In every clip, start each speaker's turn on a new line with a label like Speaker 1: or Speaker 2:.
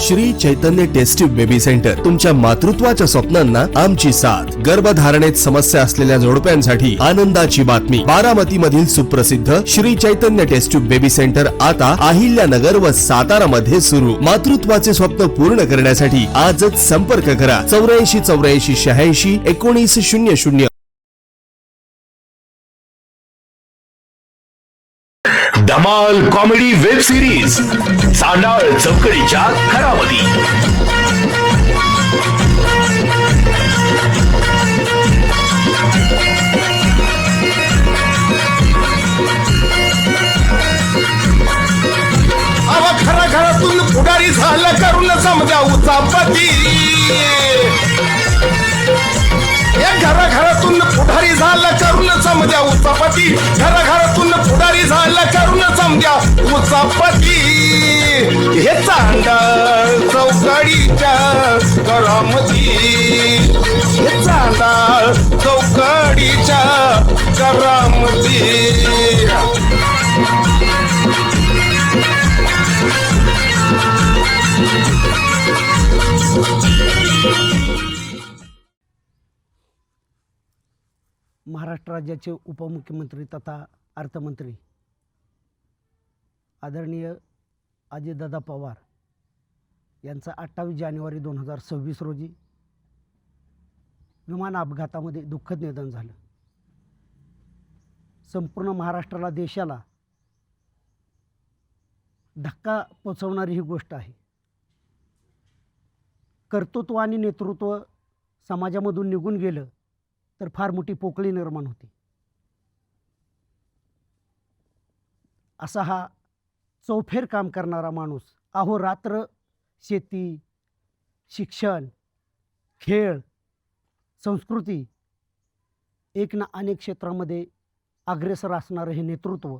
Speaker 1: Shri Chaitanya taste tube baby centre तुमच्या मातृत्वाच्या स्वप्नांना आमची साथ। गर्भधारणेत समस्या असलेल्या जोडप्यांसाठी आनंदाची बातमी। बारामती मधील सुप्रसिद्ध Shri Chaitanya taste tube baby centre आता अहिल्यानगर व सातारा मध्ये सुरू। मातृत्वाचे स्वप्न पूर्ण करण्यासाठी आजच संपर्क करा 84
Speaker 2: धमाल कॉमेडी वेब सिरीज सांडाळ चौकडीच्या खरामती।
Speaker 3: खरा घरातून पुढारी झालं करून समजा उचापती। घराघरातून पुढारी झालं करून समजा उचापती। घराघरातून पुढारी झालं करून समजा उचापती। हे चांडाळ चौकडीच्या घरामधी, हे चांडाळ चौकडीच्या घरामधी।
Speaker 4: महाराष्ट्र राज्याचे उपमुख्यमंत्री तथा अर्थमंत्री आदरणीय अजितदादा पवार यांचं 28 जानेवारी 2026 रोजी विमान अपघातामध्ये दुःखद निधन झालं। संपूर्ण महाराष्ट्राला, देशाला धक्का पोचवणारी ही गोष्ट आहे। कर्तृत्व आणि नेतृत्व समाजामधून निघून गेलं तर फार मोठी पोकळी निर्माण होते। असा हा चौफेर काम करणारा माणूस अहोरात्र शेती, शिक्षण, खेळ, संस्कृती एक ना अनेक क्षेत्रामध्ये अग्रेसर असणारं हे नेतृत्व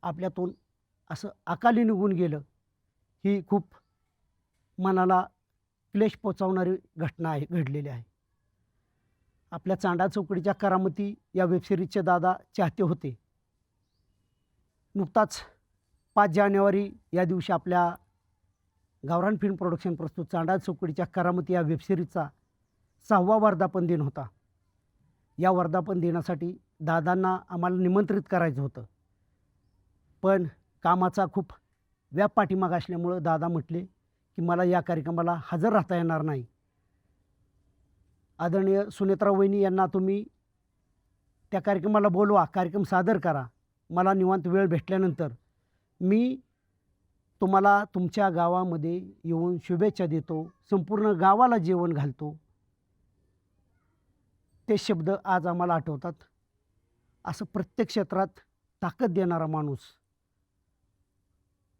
Speaker 4: आपल्यातून असं अकाली निघून गेलं, ही खूप मनाला क्लेश पोचवणारी घटना आहे, घडलेली आहे। आपल्या चांडाळ चौकडीच्या करामती या वेबसिरीजचे दादा चाहते होते। नुकताच 5 जानेवारी या दिवशी आपल्या गावरान फिल्म प्रोडक्शन प्रस्तुत चांडाळ चौकडीच्या करामती या वेबसिरीजचा 6वा वर्धापन दिन होता। या वर्धापन दिनासाठी दादांना आम्हाला निमंत्रित करायचं होतं, पण कामाचा खूप व्याप पाठीमाग असल्यामुळं दादा म्हटले की मला या कार्यक्रमाला हजर राहता येणार नाही। आदरणीय सुनेत्रा वहिनी यांना तुम्ही त्या कार्यक्रमाला बोलवा, कार्यक्रम सादर करा। मला निवांत वेळ भेटल्यानंतर मी तुम्हाला तुमच्या गावामध्ये येऊन शुभेच्छा देतो, संपूर्ण गावाला जेवण घालतो। ते शब्द आज आम्हाला आठवतात। असं प्रत्येक क्षेत्रात ताकद देणारा माणूस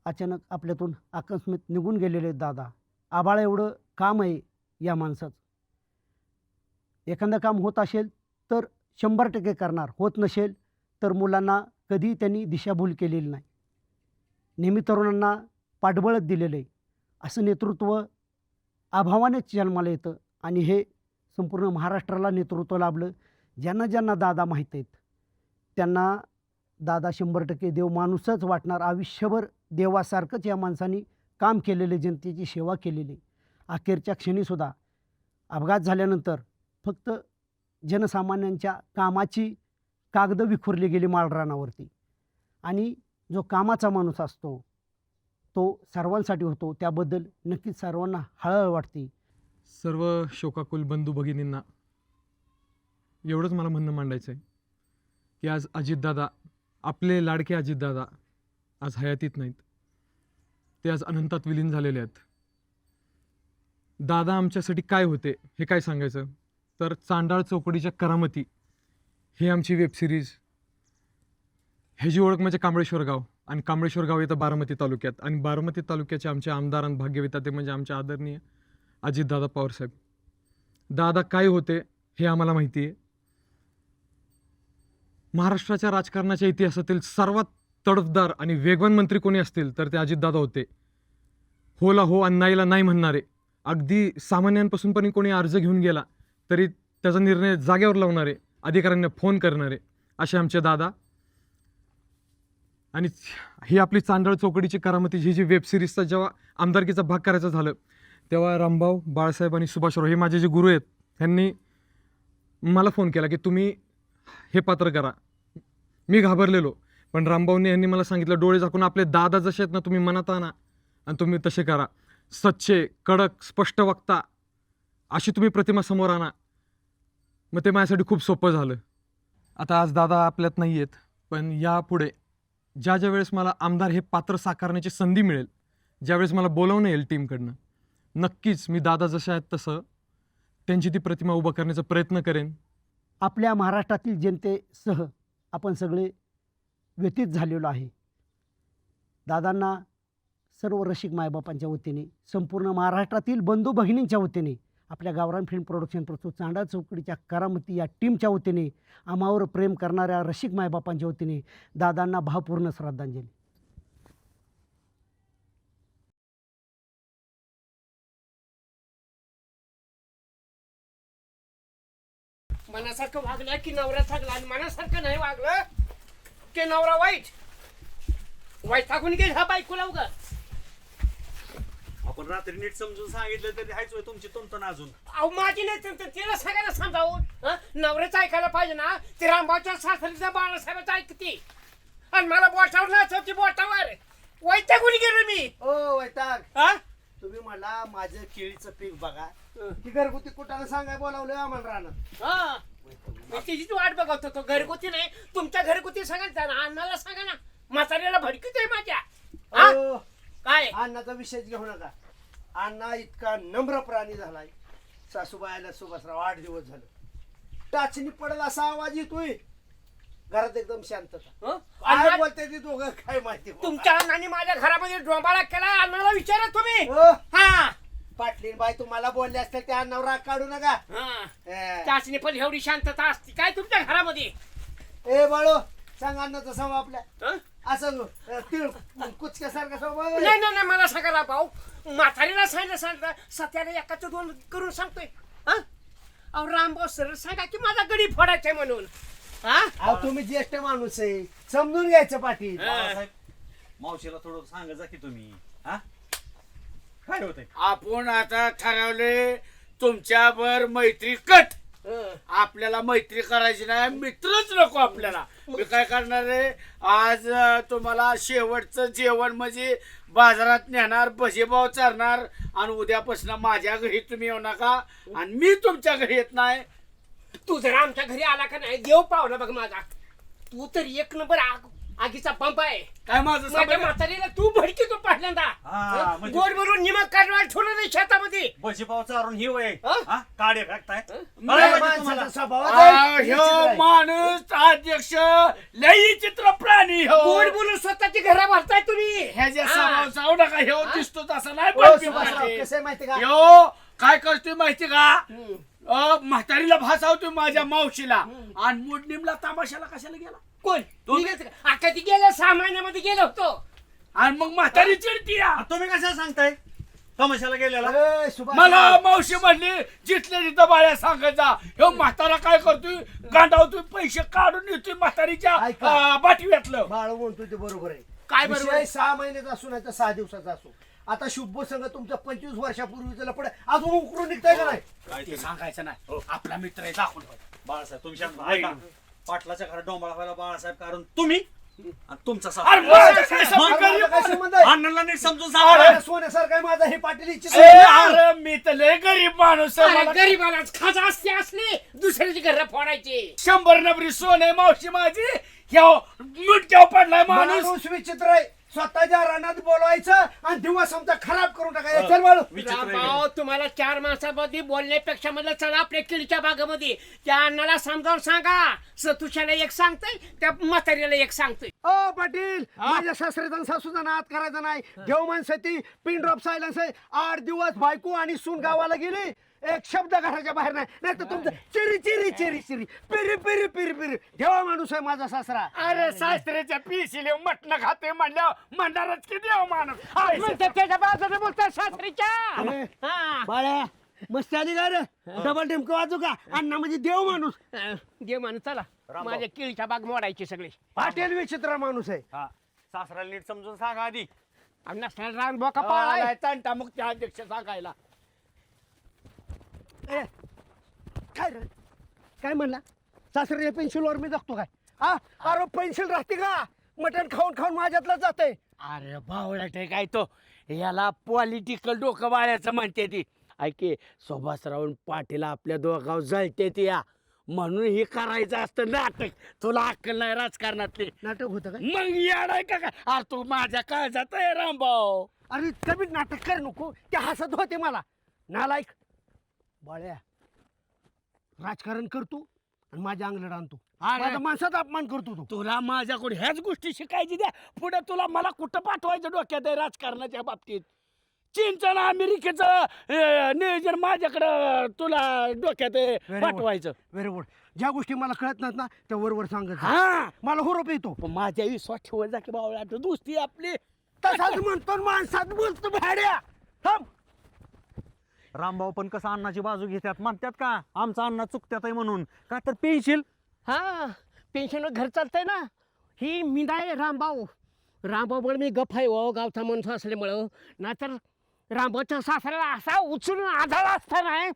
Speaker 4: अचानक आपल्यातून आकस्मित निघून गेलेले दादा। आभाळा एवढं काम आहे या माणसाचं। एखादं काम होत असेल तर 100% करणार, होत नसेल तर मुलांना कधी त्यांनी दिशाभूल केलेली नाही, नेहमी तरुणांना पाठबळच दिलेलं आहे। असं नेतृत्व अभावानेच जन्माला येतं आणि हे संपूर्ण महाराष्ट्राला नेतृत्व लाभलं। ज्यांना ज्यांना दादा माहीत आहेत त्यांना दादा 100% देव माणूसच वाटणार। आयुष्यभर देवासारखंच या माणसाने काम केलेले, जनतेची सेवा केलेली। अखेरच्या क्षणीसुद्धा अपघात झाल्यानंतर फक्त जनसामान्यांच्या कामाची कागदं विखुरली गेली माळरानावरती, आणि जो कामाचा माणूस असतो तो सर्वांसाठी होतो। त्याबद्दल नक्कीच सर्वांना हळहळ वाटते।
Speaker 5: सर्व शोकाकुल बंधू भगिनींना एवढंच मला म्हणणं मांडायचं आहे की आज अजितदादा, आपले लाडके अजितदादा आज हयातीत नाहीत, ते आज अनंतात विलीन झालेले आहेत। दादा आमच्यासाठी काय होते हे काय सांगायचं तर चांडाळ चौकडीच्या करामती ही आमची वेबसिरीज, ह्याची ओळख म्हणजे कांबळेश्वर गाव, आणि कांबळेश्वर गाव येतं बारामती तालुक्यात, आणि बारामती तालुक्याचे आमचे आमदार आणि भाग्यविधाते म्हणजे आमचे आदरणीय अजितदादा पवारसाहेब। दादा काय होते हे आम्हाला माहिती आहे। महाराष्ट्राच्या राजकारणाच्या इतिहासातील सर्वात तडफदार आणि वेगवान मंत्री कोणी असतील तर ते अजितदादा होते। होला हो आणि नाहीला नाही म्हणणारे, अगदी सामान्यांपासून पण कोणी अर्ज घेऊन गेला तरी त्याचा निर्णय जागेवर लावणारे, अधिकाऱ्यांना फोन करणारे असे आमचे दादा। आणि ही आपली चांडळ चौकडीची करामती ही जी वेब सिरीजचा जेव्हा आमदारकीचा भाग करायचा झालं तेव्हा रामभाऊ, बाळासाहेब आणि सुभाषराव हे माझे जे गुरु आहेत त्यांनी मला फोन केला की तुम्ही हे पात्र करा. मी घाबरलेलो, पण रामभाऊंनी यांनी मला सांगितलं डोळे झाकून आपले दादा जसे आहेत ना तुम्ही मनात आणा आणि तुम्ही तसे करा. सच्चे, कडक, स्पष्ट वक्ता अशी तुम्ही प्रतिमा समोर आणा. मग ते माझ्यासाठी खूप सोपं झालं. आता आज दादा आपल्यात नाही आहेत, पण यापुढे ज्या वेळेस मला आमदार हे पात्र साकारण्याची संधी मिळेल, ज्यावेळेस मला बोलावणं येईल टीमकडनं, नक्कीच मी दादा जसे आहेत तसं त्यांची ती प्रतिमा उभं करण्याचा प्रयत्न करेन.
Speaker 4: आपल्या महाराष्ट्रातील जनतेसह आपण सगळे व्यतीत झालेलो आहे. दादांना सर्व रसिक मायबापांच्या वतीने, संपूर्ण महाराष्ट्रातील बंधू भगिनींच्या वतीने, आपल्या गावरान फिल्म प्रोडक्शन प्रस्तुत चांडळ चौकडीच्या करामती या टीमच्या वतीने, आम्हावर प्रेम करणाऱ्या रसिक मायबापांच्या वतीने दादांना भावपूर्ण श्रद्धांजली.
Speaker 3: मनासारखं वागलं की नवरा चांगला आणि मनासारखं नाही वागलं की नवरा वाईट टाकून गेल हा बायकोला उगा.
Speaker 6: आपण रात्री नीट समजून सांगितलं तरी हायच होय तुमची तंतन अजून.
Speaker 3: अहो माझी नाही तर तिला सगळ्यांना समजावून नवऱ्याचं ऐकायला पाहिजे ना. ते रामभाऊच्या सासरीचा बाळासाहेबाचं ऐकते आणि मला बोटावर नाचवती बोटावर. वैतागून गेलो मी.
Speaker 7: ओ वैताग,
Speaker 3: हा
Speaker 7: तुम्ही मला माझं केळीचं पीक बघा की घरगुती कुठाला सांगाय बोलावलं आम्हाला राहणार.
Speaker 3: हा मी तिची वाट बघत होतो. घरगुती नाही, तुमच्या घरगुती सांगायचं ना. अण्णाला सांगा ना, म्हाताऱ्याला भडकीत आहे माझ्या. हा?
Speaker 7: ओ,
Speaker 3: काय
Speaker 7: अण्णाचा विषय घेऊ नका. अण्णा इतका नम्र प्राणी झालाय. सासूबाईला सुभाषराव 8 दिवस झालं टाचणी पडल असा आवाज येतोय. घरात एकदम शांतता.
Speaker 3: हं?
Speaker 7: काय
Speaker 3: अण्णा-
Speaker 7: बोलते ती दोघं काय माहिती बुवा.
Speaker 3: तुमच्या अण्णाने माझ्या घरामध्ये डोंबाळा केला. अण्णाला विचारा तुम्ही.
Speaker 7: ओ,
Speaker 3: हा
Speaker 7: पाटलीन बाई तुम्हाला बोलले असतील त्या अण्णावर राग काढू नका.
Speaker 3: हा.
Speaker 7: ए,
Speaker 3: चाचणी पण एवढी शांतता असते काय तुमच्या घरामध्ये?
Speaker 7: ए बाळो, सांग अण्णाचा स्वभाव आपल्या
Speaker 3: हं?
Speaker 7: असं तिळ कुचक्यासारखा स्वभाव आहे.
Speaker 3: नाही नाही नाही, मला सांगा भाऊ. म्हातारीला सांगितलं सत्याला एकाचं 2 करून सांगतोय. हा? अहो रामभाऊ सरळ सांगा की माझा गडी फोडायचाय म्हणून. हा
Speaker 7: अहो तुम्ही ज्येष्ठ माणूस आहे, समजून घ्यायचं पाटील.
Speaker 6: बाळासाहेब, मावशीला थोडं सांगा जा की तुम्ही. हा काय होतंय?
Speaker 8: आपण आता ठरवले तुमच्यावर मैत्री कट. आपल्याला मैत्री करायची नाही, मित्रच नको आपल्याला. मी काय करणार आहे आज तुम्हाला शेवटचं जेवण म्हणजे बाजारात नेणार, भजीभाव चारणार आणि उद्यापासून माझ्या घरी तुम्ही येऊ नका आणि मी तुमच्या घरी येत नाही.
Speaker 3: तू जर आमच्या घरी आला का नाही देव पावला बघ माझा. तू तर 1 नंबर आगीचा पंप आहे.
Speaker 8: काय माझं
Speaker 3: माझ्या
Speaker 8: सांगा?
Speaker 3: म्हातारीला तू भडकीतो पहिल्यांदा.
Speaker 6: हा, म्हणजे-
Speaker 3: गोड भरून निमक काढवायला ठेवलं नाही शेतामध्ये.
Speaker 6: भजीपाव चारून ही वय
Speaker 3: हा?
Speaker 6: काढे फेकताय.
Speaker 7: काय
Speaker 6: बरं
Speaker 7: माणसाचा
Speaker 6: तुम्हाला?
Speaker 7: स्वभाव आहे?
Speaker 8: ह्यो माणूस अध्यक्ष लई चित्र प्राणी हो.
Speaker 3: गोड बोलून स्वतःची घरा भरताय तुम्ही.
Speaker 8: ह्याच्या
Speaker 3: हा.
Speaker 8: स्वभाव जाऊ नका. ह्यो दिसतो तसा नाही
Speaker 7: ओ,
Speaker 8: पण
Speaker 7: सुभाषराव, कसं आहे माहिती का?
Speaker 8: ह्यो काय करतोय माहिती का? म्हातारीला भासावतोय माझ्या मावशीला आणि मुडनीमला तमाशाला कशाला गेला
Speaker 3: कोण
Speaker 8: तुम्ही-
Speaker 3: निघायचं का? आता ती गेल्या 6 महिन्यामध्ये गेलो होतो.
Speaker 8: आणि मग म्हातारी चिडती या.
Speaker 6: तुम्ही कशाला सांगताय तमाशाला गेलेला?
Speaker 7: ए, सुभाषराव.
Speaker 8: मला मावशी म्हणली जिथल्या तिथं बाया सांगायचा ह्यो म्हातारा काय करतोय गांडावतोय पैसे काढून येतोय म्हातारीच्या
Speaker 7: ऐका.
Speaker 8: बाटव्यातलं.
Speaker 7: बाळ म्हणतो ते बरोबर आहे.
Speaker 3: काय बरोबर?
Speaker 7: विषय 6 महिन्याचा असो नाही तर 6 दिवसाचा असो. आता शुभ संघ तुमच्या 25 वर्षापूर्वीचं लपड अजून उकरून निघताय का नाही?
Speaker 8: काय ते सांगायचं नाही. आपला मित्र आहे दाखवून ठेव.
Speaker 6: बाळासाहेब तुमच्या ऐका, पाटलाच्या घरात डोंबाळा व्हायला बाळासाहेब कारण तुम्ही आणि तुमचा
Speaker 8: अरे
Speaker 6: सासरा.
Speaker 8: माझं काय
Speaker 7: माझा
Speaker 8: गरीब
Speaker 7: काय संबंध आहे?
Speaker 6: अण्णांना नीट समजून
Speaker 7: अरे,
Speaker 6: सांगा.
Speaker 7: सोन्यासारखा आहे माझा हे पाटील इच्छित
Speaker 8: ए, अरे मी तर लय गरीब माणूस आहे.
Speaker 3: अरे
Speaker 8: मला
Speaker 3: गरीबालाच खाजा असते असले दुसऱ्याची घर फोडायचे.
Speaker 8: 100 नबरी सोन आहे मावशी माझी. ह्यो मुटक्यावर पडलाय माणूस.
Speaker 7: माणूस विचित्र आहे. स्वतःच्या रानात बोलवायचं आणि दिवस आमचा खराब करून टाकायचं. चल बाळू.
Speaker 6: विचित्र आहे.
Speaker 3: रामभाऊ, तुम्हाला 4 माणसामध्ये बोलण्यापेक्षा मला चला आपल्या किडीच्या भागामध्ये त्या अण्णाला समजावून सांगा. सतुशाला एक सांगतोय, त्या म्हातारीला एक सांगतोय.
Speaker 7: ओ पाटील, माझ्या सासऱ्याचा आणि सासूचा नाद करायचा नाही. देव माणसाची पिन ड्रॉप सायलन्स आहे. 8 दिवस बायको आणि सून गावाला गेली, एक शब्द घराच्या बाहेर नाही. नाही तर तुमचं चिरी चिरी चिरी चिरी पिरी पिरी पिरी पिरी. देवा माणूस आहे माझा सासरा.
Speaker 8: अरे सासऱ्याच्या पिशीले मटण खाते म्हणल्यावर म्हणणारच की देव माणूस.
Speaker 3: म्हणतात त्याच्या बाजूने बोलतात सासरीच्या.
Speaker 7: अरे,
Speaker 3: हा.
Speaker 7: बाळ्या मस्ती आली का रे? डबल टिमकं वाजू का? अण्णा म्हणजे देव माणूस.
Speaker 3: घे म्हणून चला माझ्या किळीच्या बाग मोडायची सगळी.
Speaker 7: पाटील विचित्र माणूस आहे.
Speaker 6: सासऱ्याला नीट समजून सांगा आधी.
Speaker 3: नसल्याला रान बोका पाळाय
Speaker 8: तंटा मुक्ती अध्यक्ष सांगायला.
Speaker 7: ए, काय रे काय म्हणला सासरे पेन्सिलवर मी जगतो काय हा अरे पेन्सिल राहते का मटण खाऊन खाऊन माझ्यातलं जाते
Speaker 8: अरे भावळट आहे काय तो, याला पॉलिटिकल डोकं बाळ्याचं म्हणते ती. ऐके सुभाषराव पाटील आपल्या दोघाव जळते ती या, म्हणून हे करायचं असतं नाटक. तुला अक्कल नाही राजकारणातली.
Speaker 7: नाटक होतं काय
Speaker 8: मग येडाय का काय? अरे तू माझ्या काळजात आहे रामभाऊ.
Speaker 7: अरे कमी नाटक कर नको ते हसत होते मला नालायक बाळ्या राजकारण करतो आणि माझ्या अंगलड आणतो
Speaker 8: अरे.
Speaker 7: माझ्या माणसाचा अपमान करतो तू
Speaker 8: तुला माझ्याकडे ह्याच गोष्टी शिकायची द्या. पुढे तुला मला कुठं पाठवायचं डोक्यात आहे राजकारणाच्या बाबतीत. चीनचं आणि अमेरिकेचं नियोजन माझ्याकडं तुला डोक्यात आहे पाठवायचं.
Speaker 7: व्हेरी गुड ज्या गोष्टी मला कळत नाहीत ना त्या वरवर सांगत जा.
Speaker 8: हा
Speaker 7: मला हुरूप येतो
Speaker 8: पण माझ्या विश्वास ठेवत जा की बावळा दोस्ती आपली.
Speaker 7: तसाच म्हणतो आणि माणसात बोलतो भाड्या थांब
Speaker 6: रामभाऊ पण कसं अण्णाची बाजू घेतात म्हणतात का आमचा अण्णा चुकत्यात आहे म्हणून का तर पेन्सिल
Speaker 3: हा पेन्शनवर घर चालतंय ना. ही मी नाही रामभाऊ. रामभाऊमुळे मी गप आहे हो गावचा माणूस असल्यामुळं. नाहीतर रामभाऊच्या सासऱ्याला असा उचलून आधार असता नाही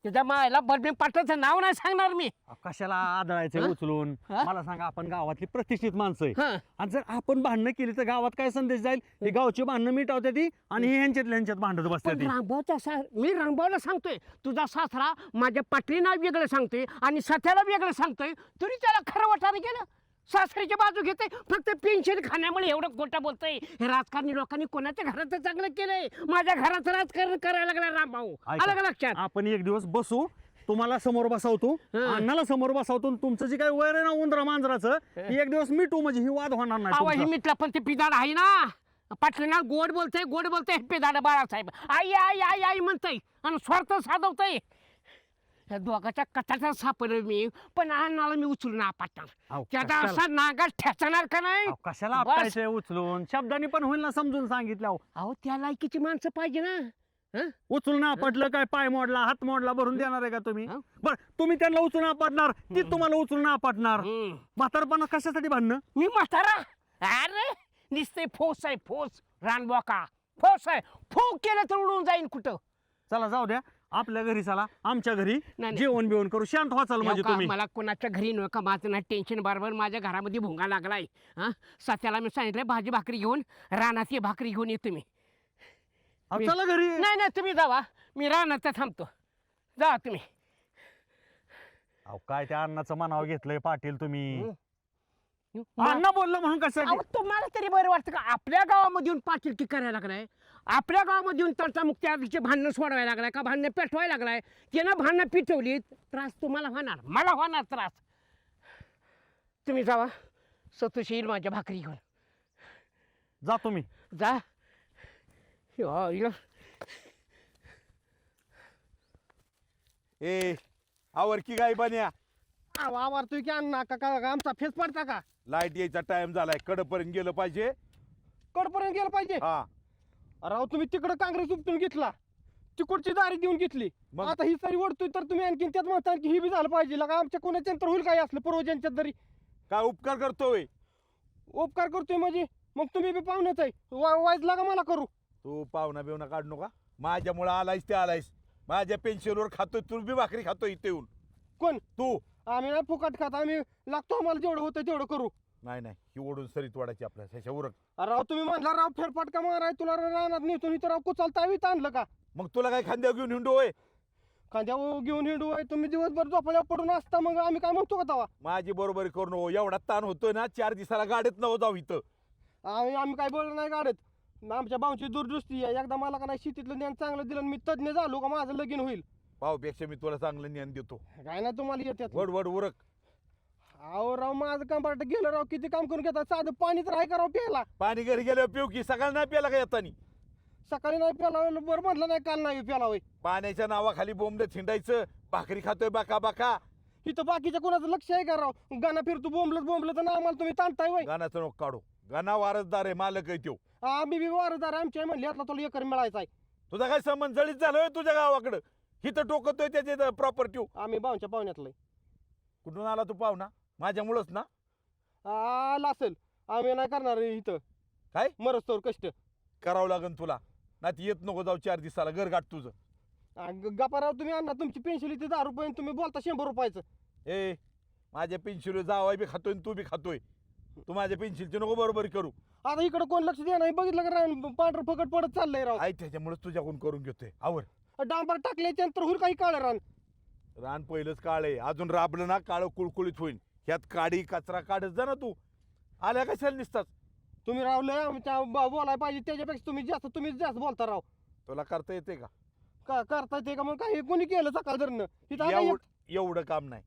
Speaker 3: त्याच्या मायला बलबीन पाटलाचं नाव नाही सांगणार मी.
Speaker 6: कशाला आदळायचं
Speaker 3: हा?
Speaker 6: उचलून.
Speaker 3: हा?
Speaker 6: मला सांगा आपण गावातली प्रतिष्ठित माणसं आहे
Speaker 3: हा.
Speaker 6: आणि जर आपण भांडणं केली तर गावात काय संदेश जाईल ही गावची भांडणं मिटवते ती आणि हे ह्यांच्यात भांडत बसते
Speaker 3: पण
Speaker 6: ती.
Speaker 3: रामभाऊचा मी रामभाऊला सांगतोय तुझा सासरा माझ्या पाटलीना वेगळं सांगतोय आणि सथ्याला वेगळं सांगतोय तरी त्याला खरं वाटायला गेलं. सासऱ्याची बाजू घेते फक्त पेन्शन खाण्यामुळे एवढं खोटं बोलतंय. हे राजकारणी लोकांनी कोणाच्या घरात चांगलं केलंय. माझ्या घरात राजकारण करायला लागला रामभाऊ.
Speaker 6: ऐका,
Speaker 3: आलं का लक्षात?
Speaker 6: आपण एक दिवस बसू तुम्हाला समोर बसावतो
Speaker 3: हा.
Speaker 6: अण्णाला समोर बसावतो आणि तुमचं जे काय वैर आहे ना उंदरा मांजराचं हे एक दिवस मिटू म्हणजे ही वाद होणार नाही
Speaker 3: आवा
Speaker 6: तुमचा.
Speaker 3: ही मिटला पण ते पिदाड आहे ना पाटलीना गोड बोलतंय पिदाड बाळासाहेब आई आई आई आई म्हणतंय आणि स्वार्थ साधवतंय. या दोघाच्या कटाचा सापडलं मी पण अण्णाला मी उचलून आपटणार.
Speaker 6: अहो,
Speaker 3: त्याचा
Speaker 6: कशाला?
Speaker 3: असा नागात ठेचणार का नाही.
Speaker 6: अहो, कशाला
Speaker 3: बस.
Speaker 6: आपटायचंय उचलून शब्दांनी पण होईल ना समजून सांगितलं अहो.
Speaker 3: अहो त्या लायकीची माणसं पाहिजे ना. हं?
Speaker 6: उचलून आपटलं काय पाय मोडला हात मोडला भरून देणार आहे का तुम्ही
Speaker 3: हा.
Speaker 6: बर तुम्ही त्यांना उचलून आपटणार ती तुम्हाला उचलून आपटणार
Speaker 3: हं.
Speaker 6: म्हातारपणा कशासाठी भांडणं
Speaker 3: मी म्हातारा अरे नुसते फोस आहे फोस रानबोका फोस आहे. फोक केलं तर उडून जाईन कुठं.
Speaker 6: चला जाऊ द्या आपल्या घरी चला आमच्या घरी
Speaker 3: नाही.
Speaker 6: जेवण बिवण करू शांत व्हाचाल म्हणजे
Speaker 3: नका,
Speaker 6: तुम्ही
Speaker 3: मला कोणाच्या घरी नका माझं ना टेन्शन बरोबर माझ्या घरामध्ये भोंगा लागलाय. हा सत्याला मी सांगितलंय भाजी भाकरी घेऊन रानाची भाकरी घेऊन येतो मी.
Speaker 6: अहो, चला घरी
Speaker 3: नाही तुम्ही जावा मी रानात थांबतो. जा तुम्ही.
Speaker 6: अहो काय त्या अण्णाचं मनावर घेतलंय पाटील तुम्ही
Speaker 3: मा-
Speaker 6: अण्णा बोललं म्हणून कसं
Speaker 3: अहो, तुम्हाला तरी बरं वाटतं का आपल्या गावामध्ये येऊन पाटीलकी करायला लागलाय. आपल्या गावामध्ये येऊन तंटामुक्ती आधीचे भांडणं सोडवायला लागलाय का भांडणं पेटवायला लागलाय. त्यानं भांडणं पिटवली त्रास तुम्हाला होणार मला होणार त्रास. तुम्ही जावा सतोष येईल माझ्या भाकरी घेऊन.
Speaker 6: जा तुम्ही
Speaker 3: जा यो.
Speaker 9: ए आवर की गाय बन्या
Speaker 7: आवरतोय की अण्णा का आमचा फेस पडता का
Speaker 9: लाईट यायचा टाइम झालाय कडपर्यंत गेलं पाहिजे.
Speaker 7: कडपर्यंत गेलं पाहिजे.
Speaker 9: हा
Speaker 7: राव तुम्ही तिकडं काँग्रेस उपटून घेतला तिकडची दारी देऊन घेतली
Speaker 9: मग?
Speaker 7: आता ही सारी ओढतोय तर तुम्ही आणखीन त्यात म्हणता की ही बी झालं पाहिजे का आमच्या कोणाच्या तर होईल काय असलं पूर्वजांच्यात तरी
Speaker 9: काय उपकार करतोय
Speaker 7: उपकार करतोय म्हणजे मग तुम्ही बी पाहुणच आहे वाईज लागा मला करू.
Speaker 9: तू पाहुणा बिवणा काढू नका. माझ्यामुळे आलायस ते आलायस. माझ्या पेन्शनवर खातोय तू बी भाकरी खातोय इथे येऊन.
Speaker 7: कोण
Speaker 9: तू
Speaker 7: आम्ही नाही फुकट खात आम्ही लागतो आम्हाला जेवढं होतं तेवढं करू.
Speaker 9: नाही नाही ही ओढून सरीत वाढायची आपल्या ह्याच्या उरक.
Speaker 7: राव तुम्ही म्हणला राव फेरफाटका माराय तुला रानात नेतो तर राव कुचालता हवीत आणलं का
Speaker 9: मग तुला काय खांद्यावर घेऊन हिंडू होय.
Speaker 7: खांद्यावर घेऊन हिंडू आहे तुम्ही दिवसभर झोपड्यावर पडून असता मग आम्ही काय म्हणतो का तवा
Speaker 9: माझी बरोबरी करू नको. एवढा ताण होतोय ना 4 दिवसाला गाडीत नव जाऊ इथं.
Speaker 7: आम्ही काय बोललो नाही काढत. आमच्या भाऊची दूरदृष्टी आहे एकदा मला का नाही शेतीतलं ज्ञान चांगलं दिलं आणि मी तज्ञ झालो का माझं लगीन होईल.
Speaker 9: भाऊपेक्षा मी तुला चांगलं ज्ञान देतो.
Speaker 7: काय ना तुम्हाला येतात
Speaker 9: वड वड उरक.
Speaker 7: अहो राव माझं कंपार्ट गेलं राव किती काम करून घेतात साधं पाणी तर आहे का राव प्यायला.
Speaker 9: पाणी घरी गेल्यावर पिऊ की सकाळ नाही प्याला का येतानी.
Speaker 7: सकाळी नाही प्याला बरं म्हटलं नाही काल नाही प्याला होय.
Speaker 9: पाण्याच्या नावाखाली बोंबलं थिंडायचं. भाकरी खातोय बाका बाका.
Speaker 7: इथं बाकीच्या कोणाचं लक्ष आहे का राव गाणं फिरतो बोंबलं तर ना आम्हाला तुम्ही ताणताय वय.
Speaker 9: गाण्याचं नको काढू. गाणा वारसदार आहे मालक आहे त्यो.
Speaker 7: आम्ही बी वारदार आमच्या म्हणले यातला तुला एकर मिळायचा आहे.
Speaker 9: तुझा काय संबंध जळीत झालोय तुझ्या गावाकडं. हिथं टोकतोय त्याचे प्रॉपर्टी.
Speaker 7: आम्ही भाऊच्या पाहुण्यातलं
Speaker 9: कुठून आला तू पाहुणा. माझ्यामुळंच ना.
Speaker 7: आला असेल आम्ही नाही करणार इथं
Speaker 9: काय
Speaker 7: मरस्तोवर कष्ट
Speaker 9: करावं लागेल तुला नाही येत नको जाऊ 4 दिवसाला घर गाठ तुझं.
Speaker 7: गपाराव तुम्ही अण्णा तुमची पेन्शन इथे 10 रुपये तुम्ही बोलता 100 रुपयाचं.
Speaker 9: ए माझ्या पेन्शिल जावाय बी खातोय आणि तू बी खातोय. तू माझ्या पेन्शिलची नको बरोबर करू.
Speaker 7: आता इकडे कोण लक्ष द्या नाही बघितलं का राव पांढरं फकट पडत चाललंय राव.
Speaker 9: आई त्याच्यामुळे तुझ्याकडून करून घेतोय आवर.
Speaker 7: डांबर टाकल्याच्या नंतर होईल काही काळ रान.
Speaker 9: रान पहिलंच काळ आहे अजून राबलं ना काळं कुळकुळीत होईल. ह्यात काडी कचरा काढत जा ना तू. आल्या कशाला निसतात.
Speaker 7: तुम्ही रावलंय आमच्या बोलाय पाहिजे त्याच्यापेक्षा तुम्ही जास्त बोलता राव.
Speaker 9: तुला करता येते का
Speaker 7: का करता येते का मग काही कोणी केलं सकाळ धरणं तिथं आलं
Speaker 9: एवढं काम नाही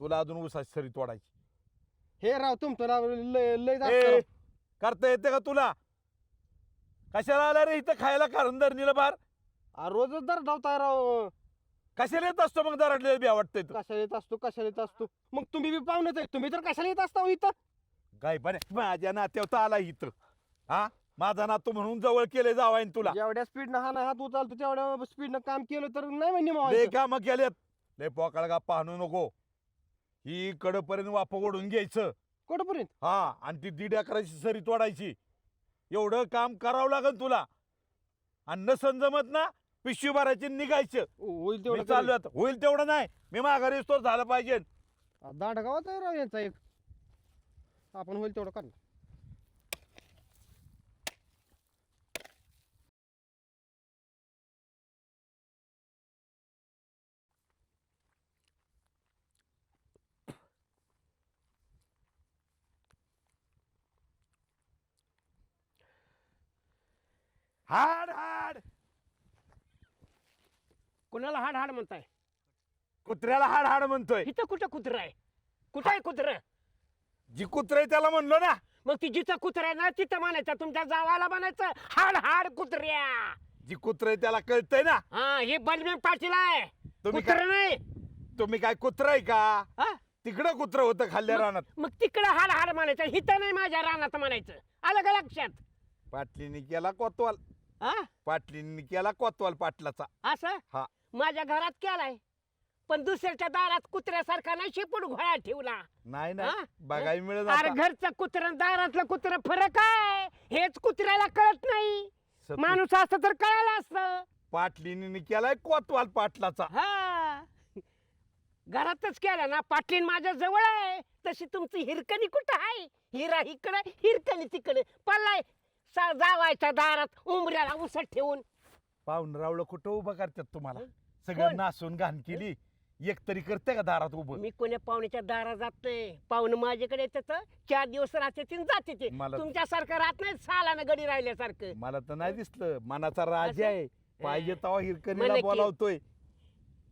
Speaker 9: तुला अजून उसाची सरी तोडायची.
Speaker 7: हे राव तुमचं राव लय जास्त
Speaker 9: ए,
Speaker 7: राव.
Speaker 9: करता येते का तुला. कशाला आला रे इथं खायला करंदरणीला बार.
Speaker 7: रोजच दर धावताय राव.
Speaker 9: कशाला येत असतो मग दराडलेलं बी आवडतंय तू.
Speaker 7: कशाला येत असतो मग तुम्ही बी पाहुणेच आहे तुम्ही तर कशाला येत असता हो इथं.
Speaker 9: काय पण माझ्या नात्यावर तर आला इथं. हा माझा नातू म्हणून जवळ केले जावाय तुला.
Speaker 7: जेवढ्या स्पीडनं हा ना हात उचलतो तेवढ्या स्पीडनं काम केलं तर नाही म्हणजे
Speaker 9: लय काम केलेत. लय पोकाळ का पाहणू नको. ही कडपर्यंत वाप ओढून घ्यायचं.
Speaker 7: कुठपर्यंत
Speaker 9: हा आणि ती 1.5 एकराची सरी तोडायची. एवढं काम करावं लागेल तुला. आणि नसन जमत ना पिशवी भरायची निघायचं.
Speaker 7: होईल
Speaker 9: मी
Speaker 7: तेवढं
Speaker 9: चाललो आता. होईल तेवढं नाही मी माघारी तो झालं पाहिजे.
Speaker 7: दांडगावात आहे राव यांचा एक. आपण होईल तेवढं करणार.
Speaker 9: हाड हाड
Speaker 3: कुणाला हाड हाड म्हणताय.
Speaker 9: कुत्र्याला हाड हाड म्हणतोय.
Speaker 3: इथं कुठं कुत्र आहे. कुठं आहे कुत्र.
Speaker 9: जी कुत्र आहे त्याला म्हणलो ना.
Speaker 3: मग ती जिथं कुत्र आहे ना तिथं म्हणायचं तुमच्या जावाला म्हणायचं हाड हाड कुत्र्या.
Speaker 9: जी कुत्र आहे त्याला कळतंय ना.
Speaker 3: हा हे बलवीन पाटील आहे
Speaker 9: तुम्ही
Speaker 3: कुत्र नाही.
Speaker 9: तुम्ही काय कुत्र आहे का.
Speaker 3: हा?
Speaker 9: तिकडं कुत्र होतं खाल्ल्या रानात.
Speaker 3: मग तिकडं हाड हाड म्हणायचं हिथं नाही माझ्या रानात म्हणायचं. आलं का लक्षात.
Speaker 9: पाटलीने केला कोतवाल.
Speaker 3: हा
Speaker 9: पाटलीने केला कोतवाल पाटलाचा.
Speaker 3: असं
Speaker 9: हा
Speaker 3: माझ्या घरात केलाय पण दुसऱ्याच्या दारात कुत्र्यासारखा नाही शेपूट घोळा ठेवला.
Speaker 9: नाही
Speaker 3: हा?
Speaker 9: नाही बघायला मिळत
Speaker 3: अरे
Speaker 9: आता.
Speaker 3: घरचं कुत्र दारातलं कुत्र फरक आहे. हेच कुत्र्याला कळत नाही.
Speaker 9: सतू-
Speaker 3: माणूस असतं तर कळालं असतं.
Speaker 9: पाटलीने केलाय कोतवाल पाटलाचा.
Speaker 3: हा घरातच केला ना. पाटलीन माझ्या जवळ आहे तशी तुमची हिरकणी कुठं आहे. हिरा इकडे हिरकणी तिकडे पल्लाय जावायच्या दारात उमऱ्याला उसट ठेवून.
Speaker 9: पाहुण रावलं कुठं उभं करतात तुम्हाला.
Speaker 3: कोण?
Speaker 9: सगळं नासून घाण केली. एक तरी करते का दारात उभं.
Speaker 3: मी कोण्या पाहुण्याच्या दारात जात नाही. पाहुणं माझ्याकडे येतात 4 दिवस राहते ते जाते ते.
Speaker 9: मला-
Speaker 3: तुमच्यासारखं राहत नाही सालानं गडी राहिल्यासारखं.
Speaker 9: मला तर नाही दिसलं. मनाचा राजा
Speaker 3: असं?
Speaker 9: आहे. पाहिजे तेव्हा
Speaker 3: मला
Speaker 9: हिरकणीला
Speaker 3: की-
Speaker 9: बोलावतोय.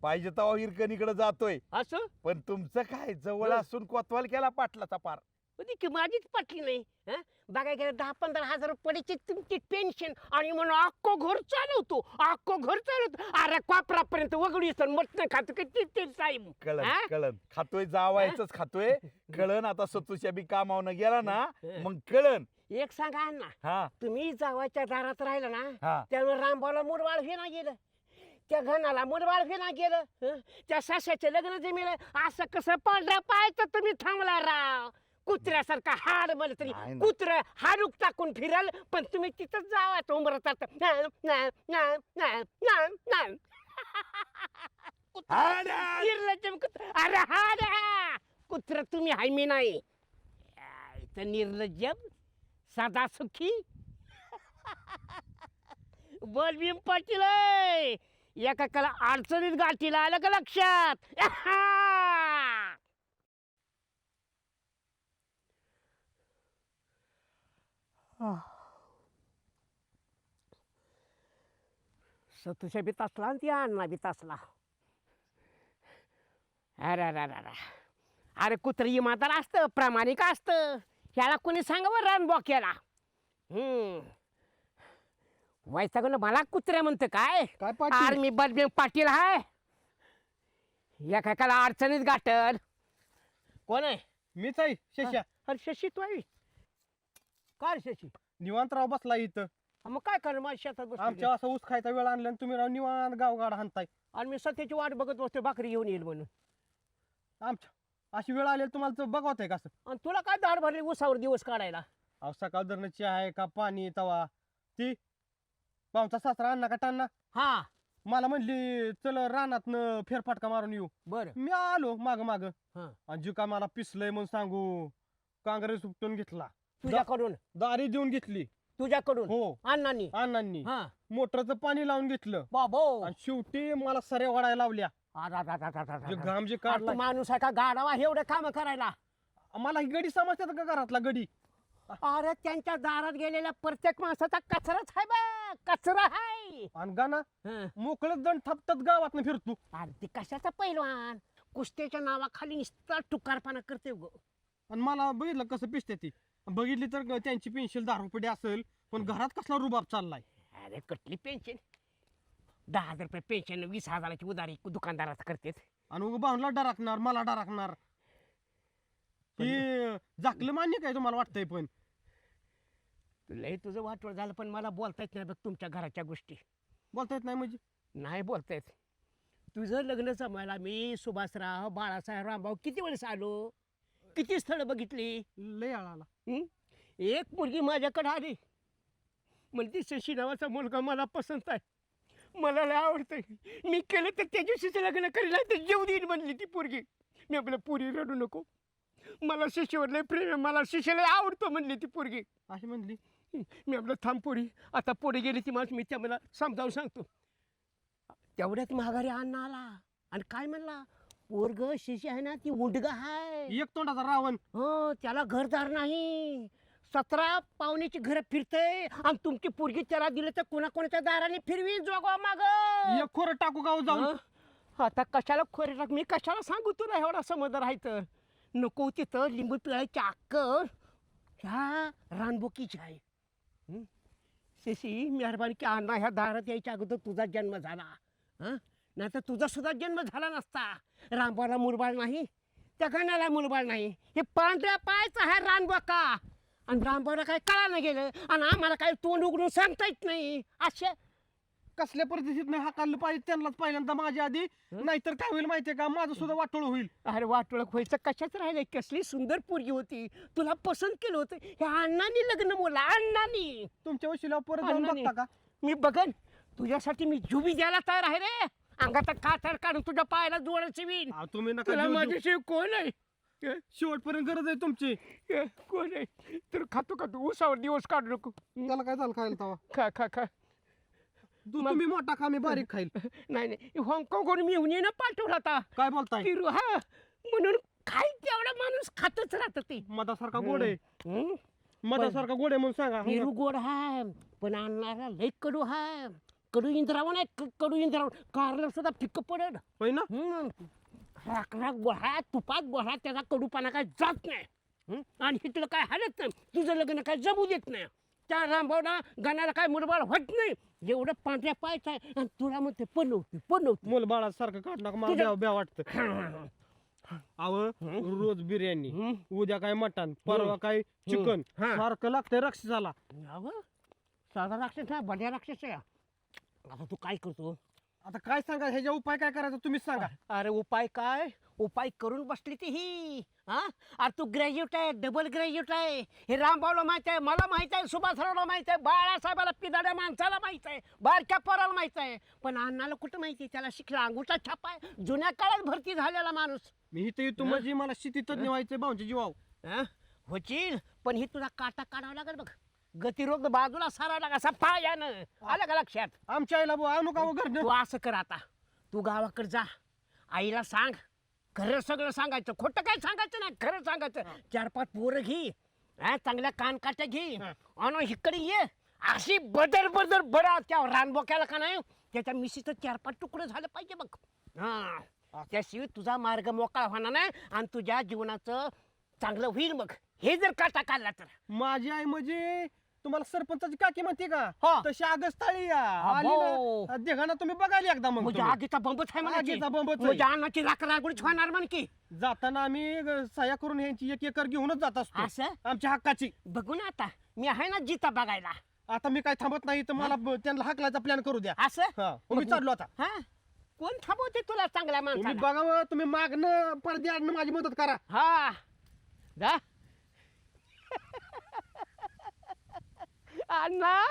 Speaker 9: पाहिजे तेव्हा हिरकणीकडे जातोय.
Speaker 3: असं
Speaker 9: पण तुमचं काय जवळ
Speaker 3: हं.
Speaker 9: असून कोतवाल केला पाटलाचा पार.
Speaker 3: होती की माझीच पटली नाही. हं? बघायला गेलं 10-15 हजार रुपयाची तुमची पेन्शन आणि म्हणून अख्खो घर चालवतो. अरे कोपरापर्यंत वगडी मटण खातो किती ते साहेब.
Speaker 9: कळण
Speaker 3: हा?
Speaker 9: कळण खातोय जावायचंच खातोय. कळण आता सतुशा बी कामावनं गेला ना मग कळण.
Speaker 3: एक सांगा अण्णा
Speaker 9: हा
Speaker 3: तुम्ही जावायच्या दारात राहिला ना
Speaker 9: हा
Speaker 3: त्यामुळे रामभाऊला मुरवाळ फेना गेलं. त्या घनाला मुरवाळ फेना गेलं. हं? त्या साशाचं लग्न जमिलं. असं कसं पांढरा पाहायचं तुम्ही थांबला राव. कुत्र्यासारखा हाड म्हणलं तरी
Speaker 9: नाही ना.
Speaker 3: कुत्र हाडूक टाकून फिरल पण तुम्ही तिथंच जावा उमरत
Speaker 9: हाड, हाड.
Speaker 3: अरे हाड कुत्र तुम्ही हाय मी नाही. निर्लज्जम साधा सुखी बोल भीम पाटील एका कला अडचणीत गाठीला आलं का लक्षात. सतुशा बी तासला आणि ती अण्णा बी तासला. अरे अरे अरे अरे अरे कुत्र इमानदार असतं प्रामाणिक असतं. ह्याला कोणी सांगावं रानबॉ केला. वैतागून मला कुत्र्या म्हणतं काय.
Speaker 7: काय पाटील?
Speaker 3: अरे मी बलबीन पाटील हाय. एकाला अडचणीत गाठल. कोण आहे.
Speaker 7: मीच आहे शेष्या.
Speaker 3: अरे शशी तू आहे काय शशी.
Speaker 7: निवांतराव बसला इथं.
Speaker 3: मग काय कर माझ्या शेतात बसलो.
Speaker 7: आमच्या असं ऊस खायचा वेळ आणला आणि तुम्ही राव निवांत गावगाडा हाणताय.
Speaker 3: आणि मी सध्याची वाट बघत बसतो भाकरी घेऊन येईल म्हणून.
Speaker 7: आमच्या अशी वेळ आली तुम्हाला बघवत आहे का असं.
Speaker 3: आणि तुला काय दाढ भरली उसावर दिवस काढायला.
Speaker 10: अहो सकाळ धरणं चहा आहे का पाणी तवा ती पाहुणचा सासरा आणला का टाणला
Speaker 3: हा
Speaker 10: मला म्हणली चल रानातनं फेरफाटका मारून येऊ
Speaker 3: बर
Speaker 10: मी आलो माग माग
Speaker 3: हा.
Speaker 10: आणि जी का मला पिसलंय म्हणून सांगू काँग्रेस उपटून घेतला
Speaker 3: तुझ्याकडून
Speaker 10: दारी देऊन घेतली
Speaker 3: तुझ्याकडून
Speaker 10: हो
Speaker 3: अण्णांनी
Speaker 10: अण्णांनी
Speaker 3: हा
Speaker 10: मोटरचं पाणी लावून घेतलं
Speaker 3: बाबो
Speaker 10: आणि शेवटी मला सऱ्या वाढायला लावल्या जे
Speaker 3: अरे
Speaker 10: घाम जे
Speaker 3: तू
Speaker 10: काढला
Speaker 3: माणूस आहे का गाडावा एवढं काम करायला
Speaker 10: मला ही गडी समजतात का घरातला गडी
Speaker 3: अरे त्यांच्या दारात गेलेल्या प्रत्येक माणसाचा कचराच आहे बा कचरा आहे
Speaker 10: आणि गाणं
Speaker 3: हं.
Speaker 10: मोकळच दंड थापतात गावात फिरतो
Speaker 3: अरे ते कशाचा पैलवान कुस्त्याच्या नावाखाली नुसता टुकारपणा करते गो
Speaker 10: आणि मला बघितलं कसं पिसते ती बघितली तर त्यांची पेन्शिल 10 रुपये असेल पण घरात कसला रुबाब चाललाय
Speaker 3: अरे कुठली पेन्शन 10,000 रुपये पेन्शन 20,000ची उधारी दुकानदारात करते
Speaker 10: आणि उगा भावनला डराकणार मला डराकणार हे झाकलं मान्य काय तुम्हाला वाटतंय पण
Speaker 3: लय तुझं वाटवड झालं पण मला बोलता येत नाही बघ तुमच्या घराच्या गोष्टी
Speaker 10: बोलता येत नाही म्हणजे
Speaker 3: नाही बोलता येत तुझं लग्न जमायला मी सुभाषराव बाळासाहेब रामभाऊ किती वेळेस आलो किती स्थळं बघितली
Speaker 10: लय आळाला
Speaker 3: हं? एक मुलगी माझ्याकडे आली म्हणती शशी नावाचा मुलगा मला पसंत आहे मला लय आवडतंय मी केलं तर त्याच्याशीच लग्न करेल नाही तर जेव देईन म्हणली ती पोरगी मी आपल्या पोरी रडू नको मला शिष्यावर लय प्रेम आहे मला शिष्याला आवडतो म्हणली ती पोरगी
Speaker 10: अशी म्हणली
Speaker 3: मी आपलं थांब पोरी आता पुढे गेली ती माणूस मी त्या मला समजावून सांगतो तेवढ्यात माघारी अण्णा आला आणि काय म्हणला पोरग शिष्य आहे ना ती उंडगा आहे
Speaker 10: एक तोंडाचा रावण
Speaker 3: हो त्याला घरदार नाही 17 पाहुण्याची घर फिरतय आणि तुमची पोरगी त्याला दिलं तर कोणाकोणाच्या दाराने फिरवी जोगवा माग
Speaker 10: एक खोरं टाकू गाव जाऊन
Speaker 3: आता कशाला खोरे टाक मी कशाला सांगू तुला एवढा समज राहायचं नको तिथं लिंबू पिळायची अक्कल ह्या रानबोकीची आहे शशी मेहरबानी की अण्णा ह्या दारात यायच्या अगोदर तुझा जन्म झाला नाही तर तुझा सुद्धा जन्म झाला नसता रामबाला मुरबाळ नाही त्या गाण्याला मुरबाळ नाही हे पांढऱ्या पायचा आहे रानबोका आणि रामबाला काय कळायला गेलं आणि आम्हाला काय तोंड उघडून सांगता येत नाही असे
Speaker 10: कसल्या परिस्थितीत नाही हाकाललं पाहिजे त्यांनाच पहिल्यांदा माझ्या आधी नाहीतर काय होईल माहितीये का माझं सुद्धा वाटोळ होईल
Speaker 3: अरे वाटोळख व्हायचं कशाच राहिलंय कसली सुंदर पोरगी होती तुला पसंत केलं होतं ह्या अण्णांनी लग्न मोला अण्णांनी
Speaker 10: तुमच्या वशिला परत जाऊन
Speaker 3: अण्णांनी.
Speaker 10: बघता का
Speaker 3: मी बघन तुझ्यासाठी मी जुबी द्यायला तयार आहे रे अंगाचा कातड काढून तुझ्या पायाला जोडायची विन
Speaker 10: तुम्ही नका
Speaker 3: तुला
Speaker 10: जीव देऊ.
Speaker 3: माझ्याशिवाय कोण आहे
Speaker 10: शेवटपर्यंत गरज आहे तुमची
Speaker 3: कोण आहे तर खातो का तू उसावर दिवस काढू नको
Speaker 10: त्याला काय झालं खायला तवा
Speaker 3: खा खा खा
Speaker 10: तुम्ही मोठा खा मी बारीक खाईल
Speaker 3: नाही नाही हाँगकाँगवरून मी येऊन पाठवला आता
Speaker 10: काय बोलताय
Speaker 3: फिरू हा म्हणून काय तेवढा माणूस खातच राहत ते
Speaker 10: मधासारखा गोड आहे
Speaker 3: हं?
Speaker 10: मधासारखा गोड आहे म्हणून सांगा
Speaker 3: पेरू गोड हाय पण आणणारा लय कडू हाय कडू इंद्रावण आहे कडू इंद्रावण कारला सुद्धा फिक्क पडेल
Speaker 10: होय ना
Speaker 3: राकराक गोळा तुपात गोळा त्याचा कडूपणा काय जात नाही हं? आणि हिथलं काय हालत नाही तुझं लग्न काय जमू देत नाही त्या रामभावना गाण्याला काय मुरबाळ होत नाही एवढं पांढऱ्या पायचं आहे आणि तुला म्हणते पणवते
Speaker 10: मुल बाळासारखं काढणार मला
Speaker 3: तुझ्या-
Speaker 10: ब्याव ब्याव वाटतं अव रोज बिर्याणी उद्या काय मटण परवा काय चिकन
Speaker 3: हा.
Speaker 10: सारखं लागतंय राक्षसाला
Speaker 3: अगं साधा राक्षस नाही बड्या राक्षस आहे आता तू काय करतो
Speaker 10: आता काय सांगा ह्याच्या उपाय काय करायचा तुम्हीच सांगा
Speaker 3: अरे उपाय करून बसली ती ही हा अरे तू ग्रॅज्युएट आहे डबल ग्रॅज्युएट आहे हे रामभाऊला माहित आहे मला माहित आहे सुभाषरावला माहित आहे बाळासाहेबाला पिदाड्या माणसाला माहित आहे बारक्या पोराला माहित आहे पण अण्णाला कुठं माहिती आहे त्याला शिकला अंगुठा छाप आहे जुन्या काळात भरती झालेला माणूस
Speaker 10: मी इथे येतो म्हणजे मला शेती तज्ञ व्हायचंय भाऊंच्या जीवाव
Speaker 3: होतील पण ही तुला काटा काढावा लागेल बघ गतिरोध बाजूला सारायला कसा पायानं आलं का लक्षात
Speaker 10: आमच्या आईला आणू का घर
Speaker 3: तू असं कर आता तू गावाकडे जा आईला सांग खरं सगळं सांगायचं खोटं काय सांगायचं नाही खरं सांगायचं 4-5 पोरं घे चांगल्या कानकाट्या घे आणि इकडे ये अशी बदल बडा त्या रानबोक्याला का नाही त्याच्या मिशीचं 4-5 तुकडे झालं पाहिजे बघ हा त्याशिवाय तुझा मार्ग मोकळा होणार नाही आणि तुझ्या जीवनाचं चांगलं होईल मग हे जर काटा काढला तर
Speaker 10: माझी आई म्हणजे तुम्हाला सरपंचाची काकी म्हणते
Speaker 3: हा.
Speaker 10: का तशी आगस्ताळी
Speaker 3: अबो.
Speaker 10: देखाना तुम्ही बघायला एकदा मग
Speaker 3: म्हणजे
Speaker 10: तुम्ही.
Speaker 3: आगीचा बंबच आहे म्हणायची.
Speaker 10: आगीचा बंबच आहे.
Speaker 3: म्हणजे अन्नाची राखरागुडीच होणार म्हण की
Speaker 10: जाताना आम्ही सह्या करून ह्यांची 1 एकर घेऊनच जात असतो
Speaker 3: असं
Speaker 10: आमच्या हक्काची
Speaker 3: बघू ना आता मी आहे ना जिता बघायला
Speaker 10: आता मी काय थांबत नाही तर मला त्यांना हाकलायचा प्लॅन करू द्या
Speaker 3: असं
Speaker 10: हा मी चाललो आता
Speaker 3: हा कोण थांबवते तुला चांगल्या
Speaker 10: तुम्ही
Speaker 3: माणसाला
Speaker 10: बघावं तुम्ही मागणं पडदे आणणं माझी मदत करा
Speaker 3: हा जा अण्णा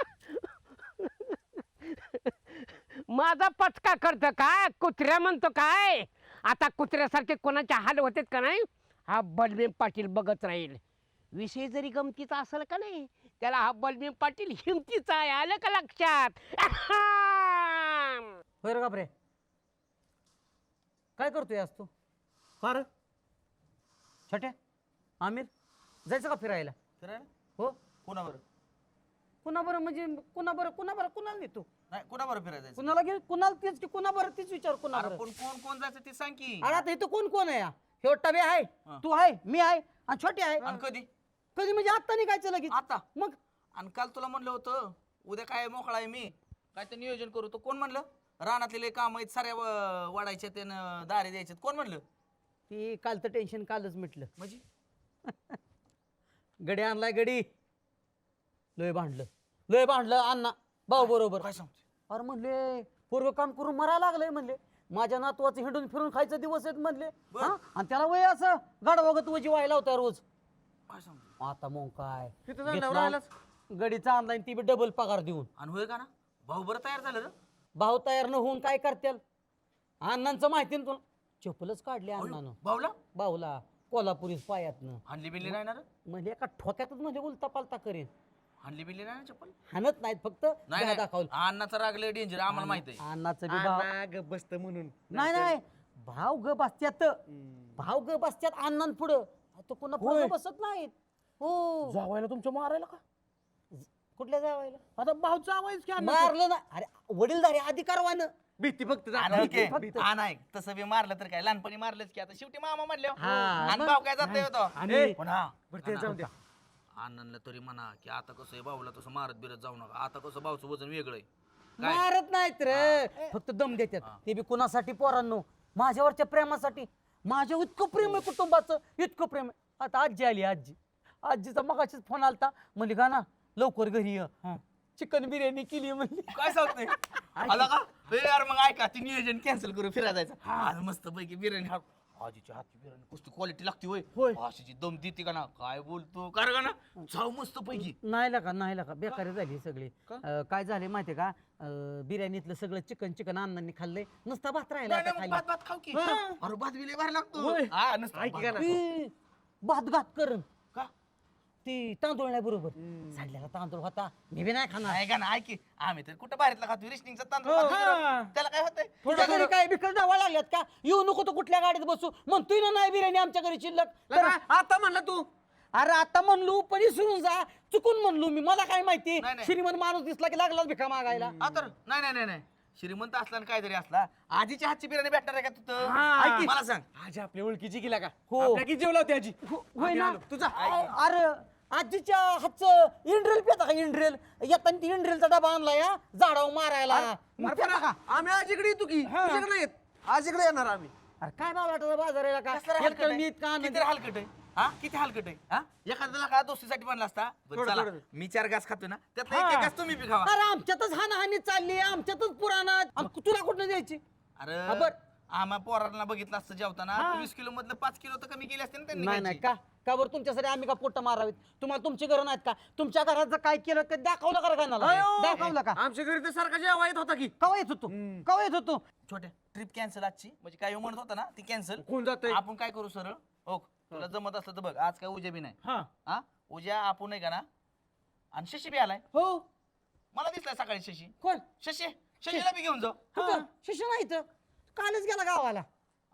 Speaker 3: माझा पचका करतो काय, कुत्र्या म्हणतो काय. आता कुत्र्यासारखे कोणाचे हाल होते का नाही, हा बलभीम पाटील बघत राहील. विषय जरी गमतीचा असेल का नाही, त्याला हा बलभीम पाटील हिमतीचा आहे. आलं का लक्षात?
Speaker 11: होय रे बापरे, काय करतोय आज तू?
Speaker 6: का रे?
Speaker 11: छोट्या आमिर, जायचं का फिरायला?
Speaker 6: फिरायला?
Speaker 11: हो.
Speaker 6: कोणाबरोबर?
Speaker 11: कुणाबरोबर म्हणजे कुणाला नेतो?
Speaker 6: नाही, कोणाबरोबर फिरायला जायचं?
Speaker 11: कुणाला घे, कुणाला तेच की कुणाबरोबर तीच विचार कुणाबरोबर.
Speaker 6: कोण जायचं ते सांग की.
Speaker 11: अरे आता इथं कोण कोण आहे? हे टबे आहे,
Speaker 6: हा.
Speaker 11: तू आहे, मी आहे आणि छोटे आहे.
Speaker 6: आणि कधी?
Speaker 11: कधी म्हणजे आता निघायचं लगेच.
Speaker 6: आता?
Speaker 11: मग
Speaker 6: आणि काल तुला म्हणलं होतं उद्या काय मोकळा आहे मी, काय ते नियोजन करू. तो कोण म्हणलं? रानातले काम आहेत साऱ्या वाढायच्या ते दारे द्यायचे. कोण म्हणलं?
Speaker 11: ती कालचं टेन्शन कालच मिटलं.
Speaker 6: म्हणजे
Speaker 11: गडी आणलाय गडी. लय भांडलं अण्णा भाऊ बरोबर.
Speaker 6: काय सांगतो?
Speaker 11: अरे म्हणले पूर्व काम करून मरायला लागलंय म्हणले. माझ्या नातवाचं हिंडून फिरून खायचं दिवस आहेत म्हणले.
Speaker 6: बरं.
Speaker 11: हा? आणि त्याला वय असं गाडवागत वजी व्हायला होता रोज.
Speaker 6: काय सांगतो?
Speaker 11: आता मग काय
Speaker 10: तिथं जाऊन
Speaker 11: घेतला
Speaker 10: राहिलाच.
Speaker 11: गडीचा ऑनलाईन ती बी डबल पगार देऊन.
Speaker 6: आणि होय का ना, भाऊ बरं तयार झालं रे.
Speaker 11: भाऊ तयार न होऊन काय करतील? अण्णांचं माहिती ना तुला, चप्पलच काढली अण्णानं
Speaker 6: भाऊला
Speaker 11: भाऊला कोल्हापुरीच पायातनं.
Speaker 6: हाणली बिल्ली नाही ना रे?
Speaker 11: म्हणजे एका ठोक्यातच म्हणजे उलता पालता करेन.
Speaker 6: हाणली बिल्ली नाही ना चप्पल?
Speaker 11: हाणत नाहीत, फक्त
Speaker 6: नाही
Speaker 11: गाय दाखवलं.
Speaker 6: अण्णाचा रागले डेंजर आम्हाला माहित आहे.
Speaker 11: अण्णाचं बी भाव
Speaker 10: अण्णा गप बसतं म्हणून.
Speaker 11: नाही भाव ग बसत्यात, भाव ग बसत्यात अण्णां पुढं. तो पुन्हा पुढे बसत नाहीत. हो.
Speaker 10: जावायला तुमच्या मारायला का?
Speaker 11: कुठल्या जावायला?
Speaker 10: आता भाऊचा आवाज की अण्णा?
Speaker 11: मारलं ना. अरे वडीलधारी अधिकारवानं.
Speaker 10: भीती फक्त
Speaker 6: नाही तसं बी मारलं तर काय, लहानपणी मारलंच की. आता शेवटी मामा म्हणले
Speaker 11: हा,
Speaker 6: आणि भाऊ काय जात होतो.
Speaker 10: आणि-
Speaker 6: पण हा
Speaker 10: बरं ते जाऊ द्या.
Speaker 6: आनंदला तरी म्हणा की आता कसं आहे, भाऊला तसं मारत बिरत जाऊ नका. आता कसं भाऊचं वजन वेगळं आहे. काय?
Speaker 11: मारत नाहीत रे, फक्त दम देतात. ते बी कुणासाठी? पोरांनो, माझ्यावरच्या प्रेमासाठी. माझ्या इतकं प्रेम आहे कुटुंबाचं, इतकं प्रेम आहे. आता आजी आली, आजीचा मगाशीच फोन आलता. म्हणली का ना लवकर घरी ये, चिकन बिर्याणी केली म्हणली.
Speaker 6: काय सांगतोय? आला का? ए यार मग ऐका, ती नियोजन कॅन्सल करू, फिरायला जायचं. आज मस्त पैकी बिर्याणी. आजीच्या हातची बिर्याणी कुस्ती क्वालिटी लागते होय. अशीची दम देते का ना, काय बोलतो कर का ना, जाऊ मस्त पैकी.
Speaker 11: नाही लका बेकारी झाली सगळी. काय झाले माहितीये का, बिर्याणीतलं सगळं चिकन अण्णांनी खाल्लंय, नुसता भात राहिला आता खाली.
Speaker 6: भात खाऊ की. अरे भात बिले बाहेर लागतो. हा नुसतं भात.
Speaker 11: ई, भात घात करण
Speaker 6: का?
Speaker 11: ती तांदूळ नाही बरोबर झाडलेला तांदूळ होता. मी बी नाही खाणार.
Speaker 6: ऐका ना, ऐकी आम्ही तर कुठं बाहेरला खातो, रिस्टिंगचा तांदूळ खातो की. त्याला काय होतंय?
Speaker 11: तुझ्या घरी काय बिकट डावा लागल्यात का? येऊ नको तो कुठल्या गाडीत बसू. म्हणतोय ना नाही बिर्याणी आमच्या घरी शिल्लक. तर
Speaker 10: आता म्हणलं तू.
Speaker 11: अरे आता म्हणलो पण विसरून जा. चुकून म्हणलो मी, मला काय माहिती.
Speaker 6: नाही.
Speaker 11: श्रीमंत माणूस दिसला की लागलाच भिका मागायला.
Speaker 6: तर नाही श्रीमंत असला आणि काहीतरी असला, आजीच्या हातची बिर्याणी भेटणार आहे का तुझं?
Speaker 10: हा.
Speaker 6: ऐक की, मला सांग.
Speaker 10: आजी आपल्या ओळखीची गेला का?
Speaker 11: हो.
Speaker 10: आपल्या किती जेवला होती आजी?
Speaker 11: होय ना.
Speaker 10: आलो. तुझा
Speaker 11: अरे आजीच्या हातचं इंड्रेल पेता का? इंड्रेल येताना ती इंड्रेलचा डबा आणलाय झाडावर मारायला.
Speaker 10: आम्ही आजीकडे येतो की तुझ्याकडे नाही येत. आजीकडे येणार आम्ही.
Speaker 11: अरे काय भाव वाटत बाजाराला का?
Speaker 6: कसलं हलकट
Speaker 11: एकतर
Speaker 6: आहे?
Speaker 11: मी इतका आनंदी.
Speaker 6: किती हलकट आहे? हा किती हलकट आहे? हा एखाद्याला का दोस्तीसाठी म्हणला असता, बरं चला मी 4 घास खातो ना, त्यातला एक घास तुम्ही बी खावा.
Speaker 11: अरे आमच्यातच हानाहानी चालली, आमच्यातच पुराणात. तुला कुठं द्यायची?
Speaker 6: अरे
Speaker 11: बर.
Speaker 6: आम्हा पोरांना बघितलं असतं जेवताना, 20 किलो मधलं 5 किलो तर कमी केले असते ना त्यांनी.
Speaker 11: नाही का बरं तुमच्यासाठी आम्ही का पोट मारावीत? तुम्हाला तुमची घरं नाहीत का? तुमच्या घरात जर काय केलं तर दाखवलं का दाखवलं का?
Speaker 10: आमच्या घरी तर सारखा जेव्हा येत होता की.
Speaker 11: कवा येत होतो
Speaker 6: छोट्या ट्रिप कॅन्सल आजची, म्हणजे काय म्हणत होता ना ती कॅन्सल.
Speaker 10: कोण जातंय?
Speaker 6: आपण काय करू सरळ, हो तुला जमत असलं तर बघ, आज काय उद्या बी नाही. हा उद्या आपण नाही का ना, आणि शशी बी आलाय.
Speaker 11: हो.
Speaker 6: मला दिसलाय सकाळी शशी.
Speaker 11: कोण?
Speaker 6: शशीला बी घेऊन जाऊ.
Speaker 11: कुठं? शिष्य नाही इथं. कालच गेला गावाला.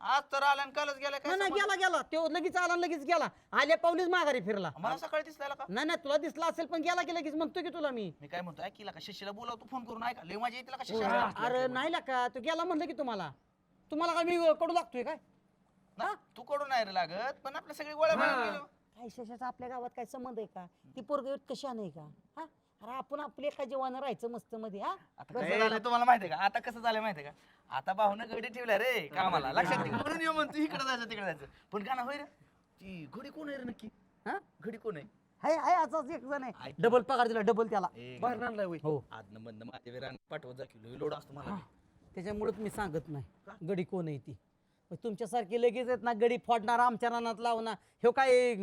Speaker 6: आज तर आला आणि कालच गेला काय
Speaker 11: नाही
Speaker 6: संबंध?
Speaker 11: गेला तो लगेच आला लगेच गेला. आल्या पावलीच माघारी फिरला.
Speaker 6: मला सकाळी दिसलाय का?
Speaker 11: नाही तुला दिसला असेल पण गेला की लगेच म्हणतो की तुला मी.
Speaker 6: मी काय म्हणतो ऐकीला का, शशीला बोलावतो फोन करून, ऐका लय माझ्या येतील का शशी?
Speaker 11: अरे नाही का तो गेला म्हणलं की तुम्हाला काय मी कडू लागतोय काय?
Speaker 6: ना, तू कडून नाही रे लागत, पण आपल्या सगळी गोळ्या बनवून गेलो.
Speaker 11: काय शशाचा आपल्या गावात काय संबंध आहे का? ती पोरग कशा नाही का? हा अरे आपण आपल्या एका जेवण राहायचं मस्त मध्ये. हा
Speaker 6: आता कसं झालंय तुम्हाला माहितीये का? आता कसं झालंय माहितीये का? आता भाऊनं गडी ठेवल्या रे कामाला, लक्षात ठेव. म्हणून येऊ म्हणतो इकडे जायचं तिकडे जायचं. पण का ना होय रे, ती घडी कोण आहे रे नक्की?
Speaker 11: हा?
Speaker 6: घडी कोण आहे?
Speaker 11: हाय असाच एक जण आहे. डबल पगार दिला, डबल त्याला.
Speaker 10: बाहेर आणलाय होय.
Speaker 11: हो
Speaker 6: आदन मधनं माझ्या विरान पाठवत जा, किलो लोड असतो मला.
Speaker 11: त्याच्यामुळेच मी सांगत नाही गडी कोण आहे ती. तुमच्यासारखी लगेच आहेत ना गडी फोडणार आमच्या रानात लावणार ह्यो काय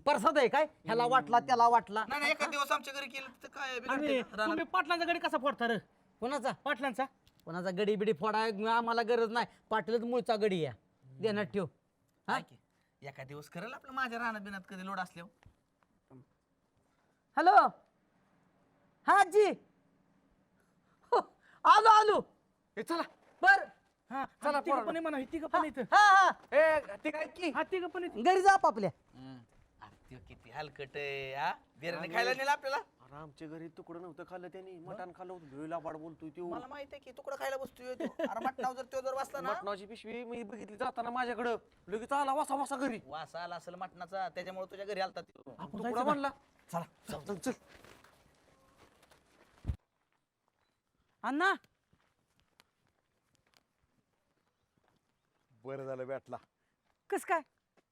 Speaker 11: परसाद आहे काय ह्याला वाटला त्याला वाटला
Speaker 6: नाही नाही, एका दिवस आमच्या घरी केलं तर काय बिघडतंय
Speaker 10: आणि
Speaker 6: का? रानात.
Speaker 10: तुम्ही पाटलांचा गडी कसा फोडता रे
Speaker 11: कोणाचा
Speaker 10: पाटलांचा
Speaker 11: कोणाचा गडी बिडी फोडाय आम्हाला गरज नाही पाटीलच मूळचा गडी या देण्यात ठेव हा
Speaker 6: काय की? एका दिवस करेल आपलं माझ्या रानात बिनात कधी लोड असल्यावर.
Speaker 11: हॅलो हा आजी हो, आलो आलो
Speaker 10: चला
Speaker 11: बर
Speaker 10: हा चला पण म्हणा तिघ पण इथं
Speaker 11: हा हा
Speaker 10: ते काय की हा तिघ पण इथं
Speaker 11: घरी जा आपल्या
Speaker 6: अरे त्यो किती हलकट आहे हा. बिर्याणी खायला नेलं आपल्याला.
Speaker 7: अरे आमच्या घरी तुकडं नव्हतं खाल्लं त्यांनी मटण खाल्लं होतं धुळीला पाड बोलतोय तो
Speaker 6: मला माहित आहे की तुकडं खायला बसतोय तो. अरे मटणावर जर वाचला ना
Speaker 7: मटणाची पिशवी मी बघितली जाताना माझ्याकडं लगेच आला वासा वासा घरी
Speaker 6: वास आला असेल मटणाचा त्याच्यामुळे तुझ्या घरी आलता त्यो.
Speaker 7: तुकडा म्हणला
Speaker 6: चला
Speaker 7: चल चल
Speaker 11: अण्णा
Speaker 9: बरं झालं भेटला.
Speaker 11: कस काय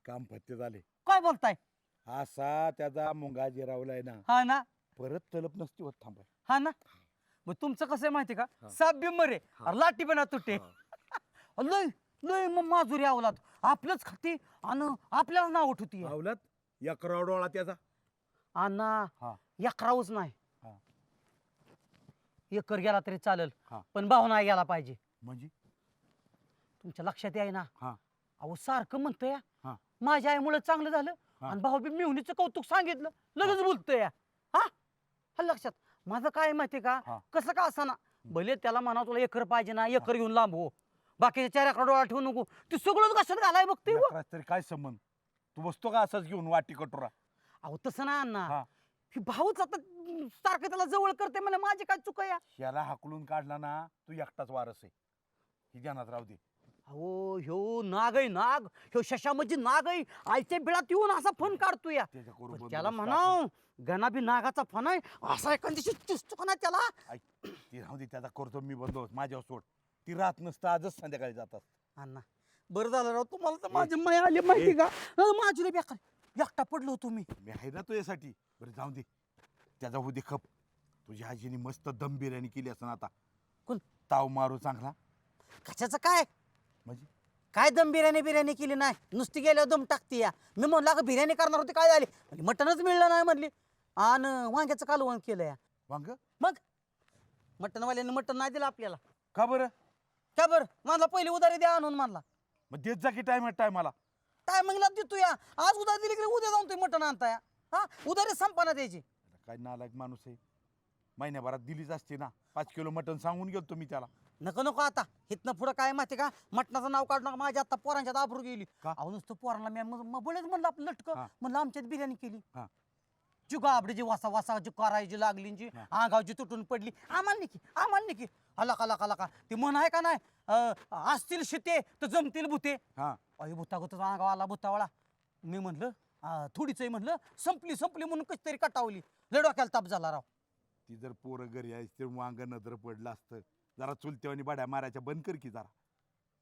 Speaker 9: काम फत्ते झाले.
Speaker 11: काय बोलताय
Speaker 9: असा त्याचा मुंगा जिरावलाय ना
Speaker 11: हा ना
Speaker 9: परत तलप नसती होत थांबाय.
Speaker 11: हा ना मग तुमचं कसं आहे माहिती का साप बिमर आहे अरे लाठी पण तुटे लय लय मग माजुरी आवलात आपलंच खाते आणि आपल्याला नाव उठवती
Speaker 9: पावलात एकराव डोळा त्याचा.
Speaker 11: अण्णा
Speaker 9: हा.
Speaker 11: एकरावच नाही
Speaker 9: हा.
Speaker 11: एकर गेला तरी चालेल
Speaker 9: हा.
Speaker 11: पण भाव नाही गेला पाहिजे
Speaker 9: म्हणजे
Speaker 11: तुमच्या लक्षात आहे ना
Speaker 9: हा.
Speaker 11: अहो सारखं म्हणतोय
Speaker 9: हा.
Speaker 11: माझ्या आईमुळे चांगलं झालं
Speaker 9: हा.
Speaker 11: आणि भाऊ बी मिवणीचं कौतुक सांगितलं लगेच बोलतोय हा हा लक्षात माझं काय माहितीये का
Speaker 9: हा.
Speaker 11: कसं का असा ना भले त्याला म्हणा तुला एकर पाहिजे ना एकर घेऊन लांब हो बाकीच्या 4 एकर डोळा ठेवू नको ते सगळंच कशात घालाय बघते हो.
Speaker 9: लेकराचं तरी काय संबंध तू बसतो का असंच घेऊन वाटी कटोरा.
Speaker 11: अहो तसं ना अण्णा
Speaker 9: हा.
Speaker 11: ही भाऊच आता सारखं त्याला जवळ करते मला माझी काय चुक आहे
Speaker 9: याला हाकलून काढला ना तू एकटाच वारस आहे ही ध्यानात राहू दे.
Speaker 11: अहो ह्यो नाग आहे नाग ह्यो शशा म्हणजे नाग आहे आईच्या बिळात येऊन असा फन काढतो या
Speaker 9: त्याच्या करू
Speaker 11: पण त्याला म्हणाव गणा बी नागाचा फन आहे असा एखाद दिवशी चुसतो का ना त्याला
Speaker 9: ऐक ती राहू दे त्याचा करतो मी बंदोबस्त माझ्यावर सोड. ती रात नसतं आजच संध्याकाळी जातात.
Speaker 11: अण्णा बरं झालं राव तुम्हाला तर माझी माय आली माहिती का माझी रे बेकार एकटा पडलो होतो मी
Speaker 9: मी आहे ना तुझ्यासाठी. बरं जाऊ दे त्याचा होऊ दे खप. तुझ्या आजीने मस्त दम बिर्याणी केली असं आता
Speaker 11: कोण?
Speaker 9: ताव मारू चांगला.
Speaker 11: कशाचं काय
Speaker 9: म्हणजे
Speaker 11: काय दम बिर्याणी केली नाही नुसती गेल्यावर दम टाकते या मी म्हणलं का बिर्याणी करणार होती काय झाली म्हणजे मटणच मिळलं नाही म्हणली आणि वांग्याचं कालवण केलं या
Speaker 9: वांग
Speaker 11: मग मटणवाल्याने मटण नाही दिलं आपल्याला
Speaker 9: का बरं.
Speaker 11: का बरं मला पहिली उधारी द्या आणून म्हणला
Speaker 9: मग देत जा की टायमाला.
Speaker 11: टायमिंगला देतो या आज उधारी दिली की उद्या जाऊन तुम्ही मटण आणता या हा उधारी संपाना द्यायची
Speaker 9: काय नालायक माणूस आहे. महिन्याभरात दिलीच असते ना. 5 किलो मटण सांगून गेलो तुम्ही त्याला.
Speaker 11: नको आता इथनं पुढं काय माहिती का मटणाचं नाव काढू नका माझ्या आता पोरांच्या दाबरू गेली
Speaker 9: का?
Speaker 11: अहो नुसतं पोरांना मी बोलेच म्हणलं आपलं लटक
Speaker 9: हा.
Speaker 11: म्हणलं आमच्यात बिर्याणी केली
Speaker 9: हा.
Speaker 11: जी गाबडीची वासाची करायची लागली जी अंगावची तुटून पडली आम्हाला की हला ती म्हण आहे का नाही असतील शिते तर जमतील भूते
Speaker 9: हा
Speaker 11: अय भूतागोताचा अंगावाला भूतावाळा मी म्हणलं थोडीच म्हणलं संपली म्हणून कशी तरी कटावली लय डोक्याला ताप झाला राव
Speaker 9: ती जर पोरं घरी आहे ते वांग नजर पडलं असतं. जरा चुलत्यावानी बड्या मारायच्या बंद कर की जरा.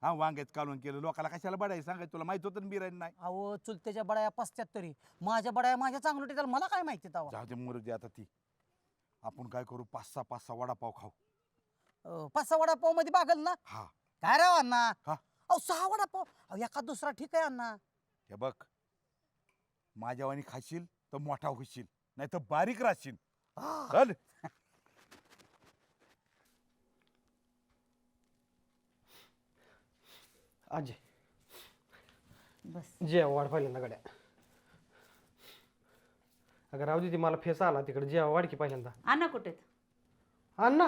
Speaker 9: हा वांग्याच कालवण केलं लोकाला कशाला बडायचं सांगायचं तुला माहित होतं ना बिर्याणी नाही.
Speaker 11: अहो चुलत्याच्या बडाया 75 माझ्या बडाया माझ्या चांगलं त्याला मला काय माहिती तवा
Speaker 9: जाऊ दे मरू दे आता ती. आपण काय करू 5-6 वडापाव खाऊ.
Speaker 11: 5-6 वडापाव मध्ये बागल ना
Speaker 9: हा
Speaker 11: काय राव अण्णा
Speaker 9: हा.
Speaker 11: अहो 6 वडापाव अहो एका दुसरा ठीक आहे अण्णा
Speaker 9: हे बघ माझ्यावानी खाशील तर मोठा होशील नाही तर बारीक राहशील. चल
Speaker 10: आजी
Speaker 12: बस
Speaker 10: जेवा वाढ पहिल्यांदा गड्या अगं राहू दे ती मला फेस आला तिकडे जेवा वाढ की पहिल्यांदा
Speaker 12: आणा कुठेत
Speaker 10: अण्णा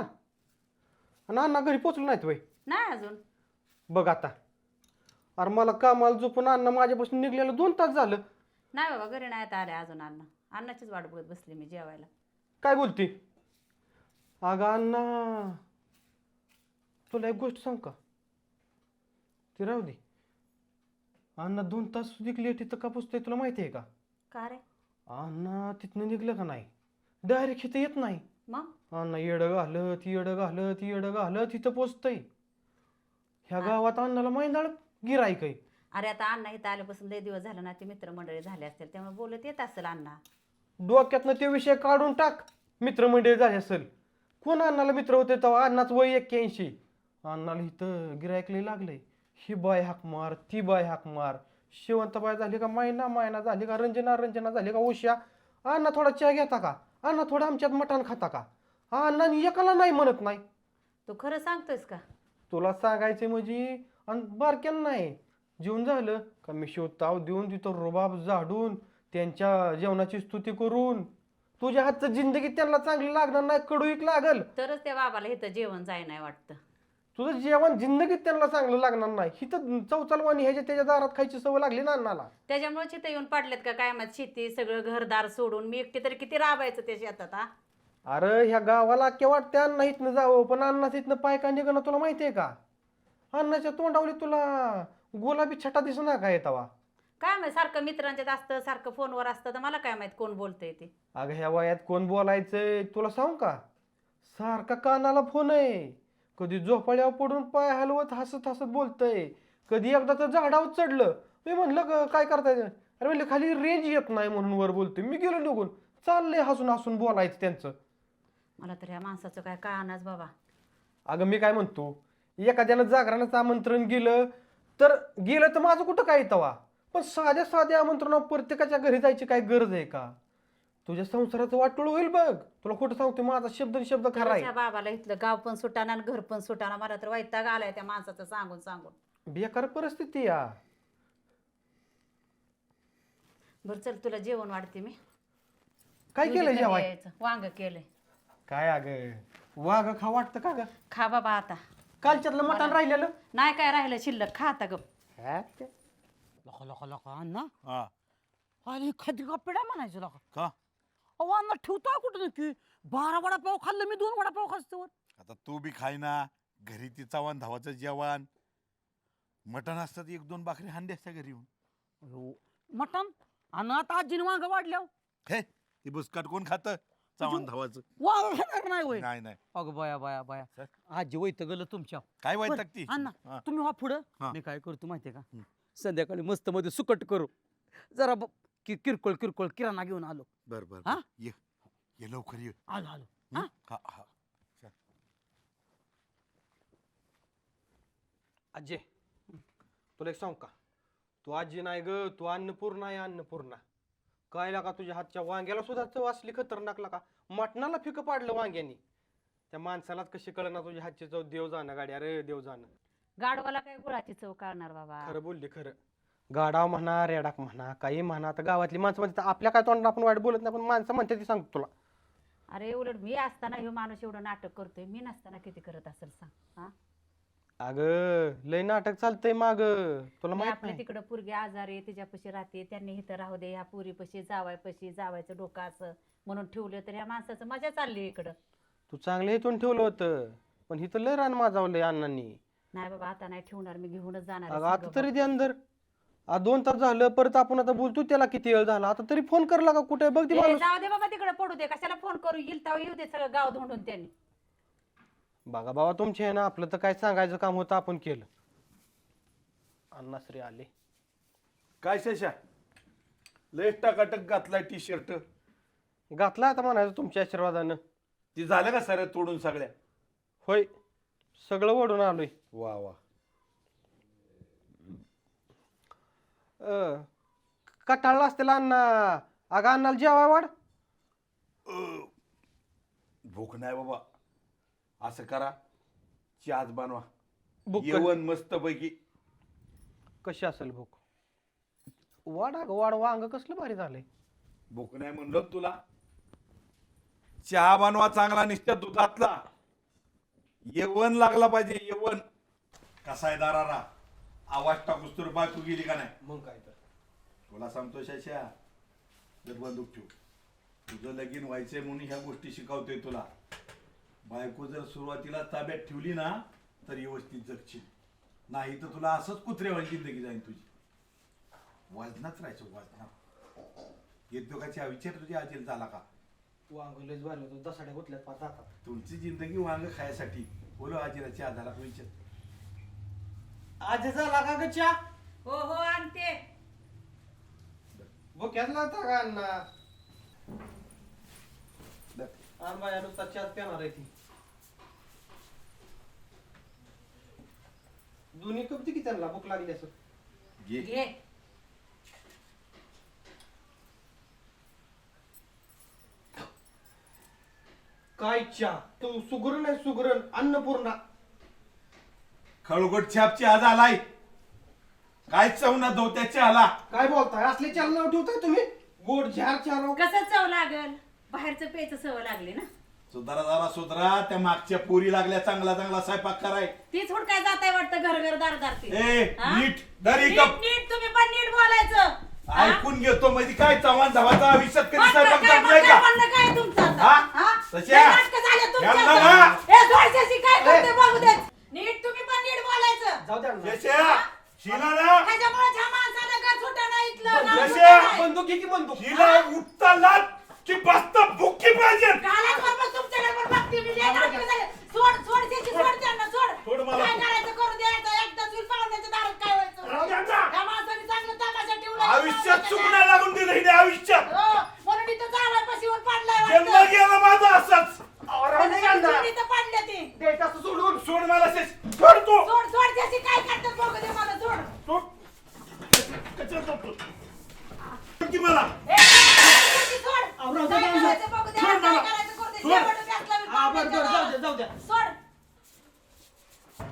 Speaker 10: आणि अण्णा घरी पोचलो नाहीत वय
Speaker 12: नाही अजून
Speaker 10: बघ आता अरे मला कामाला झोपून अण्णा माझ्यापासून निघलेलं 2 तास झालं.
Speaker 12: नाही बाबा घरी नाही आले अजून अण्णा अण्णाचीच वाट बघत बसली मी जेवायला
Speaker 10: काय बोलती अगं अण्णा तुला एक गोष्ट सांग का ती राहू दे अण्णा 2 तास निघले तिथं का पुसतंय तुला माहिती आहे का
Speaker 12: का रे
Speaker 10: अण्णा तिथनं निघलं का नाही डायरेक्ट इथं येत नाही
Speaker 12: मग
Speaker 10: अण्णा येडं घालत इथं पोचतंय ह्या गावात अण्णाला मैंदाळ गिराईक आहे.
Speaker 12: अरे आता अण्णा इथं आल्यापासून लय दिवस झालं ना ते मित्रमंडळी झाले असतील त्यामुळे बोलत येत असेल अण्णा
Speaker 10: डोक्यातनं ते विषय काढून टाक मित्रमंडळी झाले असेल कोण अण्णाला मित्र होते तेव्हा अण्णाच वय 81 अण्णाला इथं गिराईक लय लागलंय ही बाय हाक मार ती बाय हाक मार, शेवंतबाई झाली का मायना झाली का रंजना झाली का उषा, अण्णा थोडा चहा घेता का, अण्णा थोडा आमच्यात मटण खाता का, अण्णा एकाला नाही म्हणत नाही.
Speaker 12: तू खरं सांगतोयस का?
Speaker 10: तुला सांगायचे म्हणजे आणि बारक्याला नाही. जेवण झालं का मी ताव देऊन तिथं रुबाब झाडून त्यांच्या जेवणाची स्तुती करून, तुझ्या हातचं जिंदगी त्यांना चांगली लागणार नाही, कडूईक लागल.
Speaker 12: तरच त्या बाबाला इथं जेवण जाय नाही वाटतं.
Speaker 10: तुझं जेवण जिंदगीत त्यांना चांगलं लागणार नाही. हिथं चौचालवाणी ह्याच्या त्याच्या दारात खायची सवय लागली ना अण्णाला.
Speaker 12: त्याच्यामुळे तिथं येऊन पडलेत का काय माहित, शेती सगळं घरदार सोडून मी एकटी तरी किती राबायचं त्या शेतात. हा
Speaker 10: अरे ह्या गावाला केव्हा वाटते अण्णा इथनं जावं, पण अण्णाच इथनं पाय का निघणं तुला माहितीये का? अण्णाच्या तोंडावली तुला गुलाबी छटा दिसना का येतावा?
Speaker 12: काय माहित, सारखं मित्रांच्यात असतं, सारखं फोनवर असतं, तर मला काय माहित कोण बोलतंय ते.
Speaker 10: अगं ह्या वयात कोण बोलायचंय तुला सांगू का? सारखा कानाला फोन आहे. कधी झोपाळ्यावर पडून पाय हलवत हसत हसत बोलतय, कधी एकदा तर झाडावर चढलं. मी म्हणलं काय करताय? अरे म्हणलं खाली रेंज येत नाही म्हणून वर बोलतोय. मी गेलो निघून, चाललंय हसून हसून बोलायचं त्यांचं.
Speaker 12: मला तर ह्या माणसाचं काय कळानाच बाबा.
Speaker 10: अगं मी काय म्हणतो, एखाद्यानं जागरणाचं आमंत्रण गेलं तर माझं कुठं काय येतवा, पण साध्या आमंत्रणावर प्रत्येकाच्या घरी जायची काय गरज आहे का? तुझ्या संसाराचं वाटोळ होईल बघ. तुला खोटं सांगतो, माझा शब्द खरा आहे.
Speaker 12: त्या बाबाला इथलं गाव पण सुटाना आणि घर पण सुटाना. मला तर वैताग आलाय त्या माणसाचं सांगून सांगून.
Speaker 10: बेकार परिस्थिती या.
Speaker 12: बरं चल, तुला जेवण वाढते मी.
Speaker 10: काय केलं
Speaker 12: दुधी
Speaker 10: जेवाय?
Speaker 12: यायचं, वांग केलंय.
Speaker 10: काय अगं वाघ खा वाटतं का ग?
Speaker 12: खा बाबा आता.
Speaker 10: कालच्यातलं मटण राहिलेलं
Speaker 12: नाही काय राहिलं शिल्लक, खा आता गप.
Speaker 11: लका अण्णा,
Speaker 9: हा
Speaker 11: अरे खात्री का पिढा म्हणायचं लका.
Speaker 9: का
Speaker 11: अहो अण्णा ठेवता कुठं नक्की? 12 वडापाव खाल्लं मी, 2 वडापाव खासतो.
Speaker 9: आता तू बी खाय ना, घरी ती चव्हाण धावाचं जेवण मटण असतात, 1-2 भाकरी हांडे असत्या घरी येऊन.
Speaker 11: मटण आणि आता आजीने वांग वाढल्या.
Speaker 9: हे ती बुसकाट कोण खातं चव्हाण धावाचं?
Speaker 11: वांग खाणार नाही होय?
Speaker 9: नाही नाही.
Speaker 11: अगं बाया
Speaker 9: सर.
Speaker 11: आजी वैत गेलं तुमच्या.
Speaker 9: काय
Speaker 11: बरं,
Speaker 9: वैताग ती?
Speaker 11: अण्णा
Speaker 9: हा.
Speaker 11: तुम्ही व्हा पुढं,
Speaker 9: हा.
Speaker 11: मी काय करतो माहितीये का? संध्याकाळी मस्त मध्ये सुकट करू जरा किरकोळ किराणा घेऊन आलो.
Speaker 9: बर बर
Speaker 11: हा?
Speaker 9: बर. ये लवकर ये.
Speaker 11: आलो हा
Speaker 9: हा हा.
Speaker 10: आजी तुला एक सांग का, तू आजी नाही ग, तू अन्नपूर्णा आहे अन्नपूर्णा. काय लागा तुझ्या हातच्या वांग्याला सुद्धा चव असली खतरनाक लागा. मटणाला फिकं पाडलं वांग्यानी. त्या माणसालाच कशी कळना तुझ्या हातची चव. देव जाणं गाडी, अरे देव जाणं.
Speaker 12: गाडवाला काय गुळाची चव काढणार बाबा.
Speaker 10: खरं बोलली खरं. गाडाव म्हणा रेडाक म्हणा काही म्हणा, आता गावातली माणसं म्हणतात आपल्या काय तोंडात आपण वाईट बोलत नाही, पण माणसं म्हणते ती सांगतो तुला.
Speaker 12: अरे उलट मी असताना हे माणूस एवढं नाटक करतोय, मी नसताना किती करत असेल सांग. हा
Speaker 10: अगं लय नाटक चालतंय माग, तुला
Speaker 12: मी
Speaker 10: माहित
Speaker 12: आपल्या
Speaker 10: नाही.
Speaker 12: तिकडं पोरगी आजारी तिच्यापाशी राहते, त्यांनी इथं राहू दे, ह्या पुरीपाशी जावायचं डोकं असं म्हणून ठेवलं, तर ह्या माणसाचं मजा चालली इकडं.
Speaker 10: तू चांगलं इथून ठेवलं होतं, पण इथं लय रान माजावलंय अण्णांनी.
Speaker 12: नाही बाबा आता नाही ठेवणार, मी घेऊनच जाणार
Speaker 10: अगं
Speaker 12: आहे
Speaker 10: आता
Speaker 12: सगळं
Speaker 10: तरी
Speaker 12: बघ.
Speaker 10: दे अंदर. 2 तास झालं, परत आपण आता बोलतो त्याला किती वेळ झाला, आता तरी फोन करला का कुठे बघ ती
Speaker 12: ए,
Speaker 10: माणूस.
Speaker 12: जाऊ दे बाबा तिकडे पडू दे, कशाला फोन करू, येईल तेव्हा येऊ दे, सगळं गाव धोंडून त्यांनी.
Speaker 10: बघा बाबा तुमचे आहे ना, आपलं तर काय सांगायचं काम होतं आपण केलं. अण्णाश्री आले.
Speaker 9: काय शेषा लय टकाटक घातलाय टी शर्ट.
Speaker 10: घातला आता म्हणायचं तुमच्या आशीर्वादानं.
Speaker 9: ती झालं का सर तोडून सगळ्या?
Speaker 10: होय सगळं ओढून आलोय.
Speaker 9: वा वा.
Speaker 10: कटाळला असतील अण्णा. अगं अण्णाला जेवाय वाढ.
Speaker 9: भूक नाही बाबा. असं करा, चहाच बनवा,
Speaker 10: भूक
Speaker 9: जेवण मस्त पैकी.
Speaker 10: कशी असेल भूक? वाढ अगं वाढ, वांग कसलं भारी झालंय.
Speaker 9: भूक नाही म्हणलं तुला. चहा बनवा चांगला निश्चित दुधातला. येवण लागला पाहिजे, येवण. कसा आहे दारारा? आवाज टाकूस तर बायको गेली का नाही?
Speaker 10: मग काय तर.
Speaker 9: तुला सांगतो शाशा, जर बंदूक ठेव. तुझं लगीन व्हायचंय म्हणून ह्या गोष्टी शिकवतोय तुला. बायको जर सुरुवातीला ताब्यात ठेवली ना तर व्यवस्थित जगशील, नाही तर तुला असंच कुत्र्यावानी जिंदगी जाईल तुझी. वजनात राहायचं, वजनात. येतोकाची विचार तुझ्या आजील झाला का?
Speaker 10: वांग लयच भारी होतं, दसाड्या होतल्यात पाच हातात.
Speaker 9: तुमची जिंदगी वांग खायसाठी. बोलो आजीला चहा झाला का विचार.
Speaker 10: आज झाला का ग चहा?
Speaker 12: हो हो आणते.
Speaker 10: भुक्यातला होता का अण्णा? आण बाया नुसता चहाच पिणार आहे ती. दोन्ही कप दे की त्यांना भूक लागली असं.
Speaker 9: घे.
Speaker 12: घे.
Speaker 10: काय चहा तू सुगरण आहे सुगरण अन्नपूर्णा.
Speaker 9: खळगोट छापची आज आलाय. काय चवना दो त्याच्या आला.
Speaker 10: काय बोलताय असले चहा नाव ठेवताय तुम्ही गोड झार चहा.
Speaker 12: कसं चव लागल बाहेरचं प्यायचं सवय लागली ना.
Speaker 9: सुधारा जरा सुधारा. त्या मागच्या पोरी लागल्या चांगला चांगला स्वयंपाक कराय.
Speaker 12: तीच हुडकाय जाताय वाटतं घर घर दार दारती.
Speaker 9: ए
Speaker 12: हा?
Speaker 9: नीट दरी
Speaker 12: नीट
Speaker 9: कप
Speaker 12: नीट तुम्ही पण नीट बोलायचं. हा?
Speaker 9: ऐकून घेतो म्हणजे काय चव्हाण धावाचा आयुष्यात कधी
Speaker 12: म्हणणं
Speaker 9: स्वयंपाक
Speaker 12: काय,
Speaker 9: जमलाय का?
Speaker 12: म्हणणं काय तुमचं आता?
Speaker 9: हा?
Speaker 12: हा?
Speaker 9: तशा?
Speaker 12: लय नाटकं झाले तुमच्या
Speaker 9: यांना
Speaker 12: आता.
Speaker 9: ना.
Speaker 12: हे जोडशाशी काय करते बघू देत. नीट तुम्ही पण नीट बोलायचं.
Speaker 10: जाऊ द्या ना.
Speaker 9: शेष्या, शिला ना
Speaker 12: ह्याच्यामुळे ह्या माणसाला घर सुटं नाही इथलं. नाव
Speaker 9: जशा,
Speaker 12: सुटं नाही.
Speaker 10: बंदूक घे की बंदूक.
Speaker 9: शिला उठता लाट की बसता बुक्की पाहिजे.
Speaker 12: घालाच बरोबर तुमच्याकडे पण बघते मी. लय नाटकं झाले. सोड सोड त्याची सोड त्यांना सोड.
Speaker 9: सोड मला.
Speaker 12: काय करायचं करू द्यायचं. एकदाच होईल पाहुण्याच्या दारात काय व्हायचं.
Speaker 9: राहू द्या ना.
Speaker 12: त्या माणसाने चांगलं तमाशा ठेवला.
Speaker 9: आयुष्यात चूक नाही लागून दिलं हिने आयुष्यात.
Speaker 12: हो, म्हणून इथं जावं पशीवर पडलाय
Speaker 9: जन्म
Speaker 12: वाटतं.
Speaker 9: गेला माझा असाच.
Speaker 10: नाही आणणार.
Speaker 12: म्हणून इथं पडल्या ती.
Speaker 10: द्यायचं असं सोडून.
Speaker 9: सोड मला शेष. सोड तू.
Speaker 12: सोड सोड त्याची काय करतात बघू दे मला सोड.
Speaker 9: सोड. कशाला सोडतो? सोड की मला.
Speaker 12: ए, त्याची सोड.
Speaker 10: आवरा,
Speaker 12: काय
Speaker 10: जाऊ दे.
Speaker 12: करायचं बघू दे.
Speaker 9: सोड
Speaker 12: काय
Speaker 9: मला.
Speaker 12: करायचं करू दे.
Speaker 9: सोड.
Speaker 12: शेवटी बसला मी
Speaker 10: हा, बरं,
Speaker 12: पाहुण्याच्या
Speaker 10: बरं, जाऊ द्या,
Speaker 12: दारात.
Speaker 10: जाऊ द्या.
Speaker 12: सोड.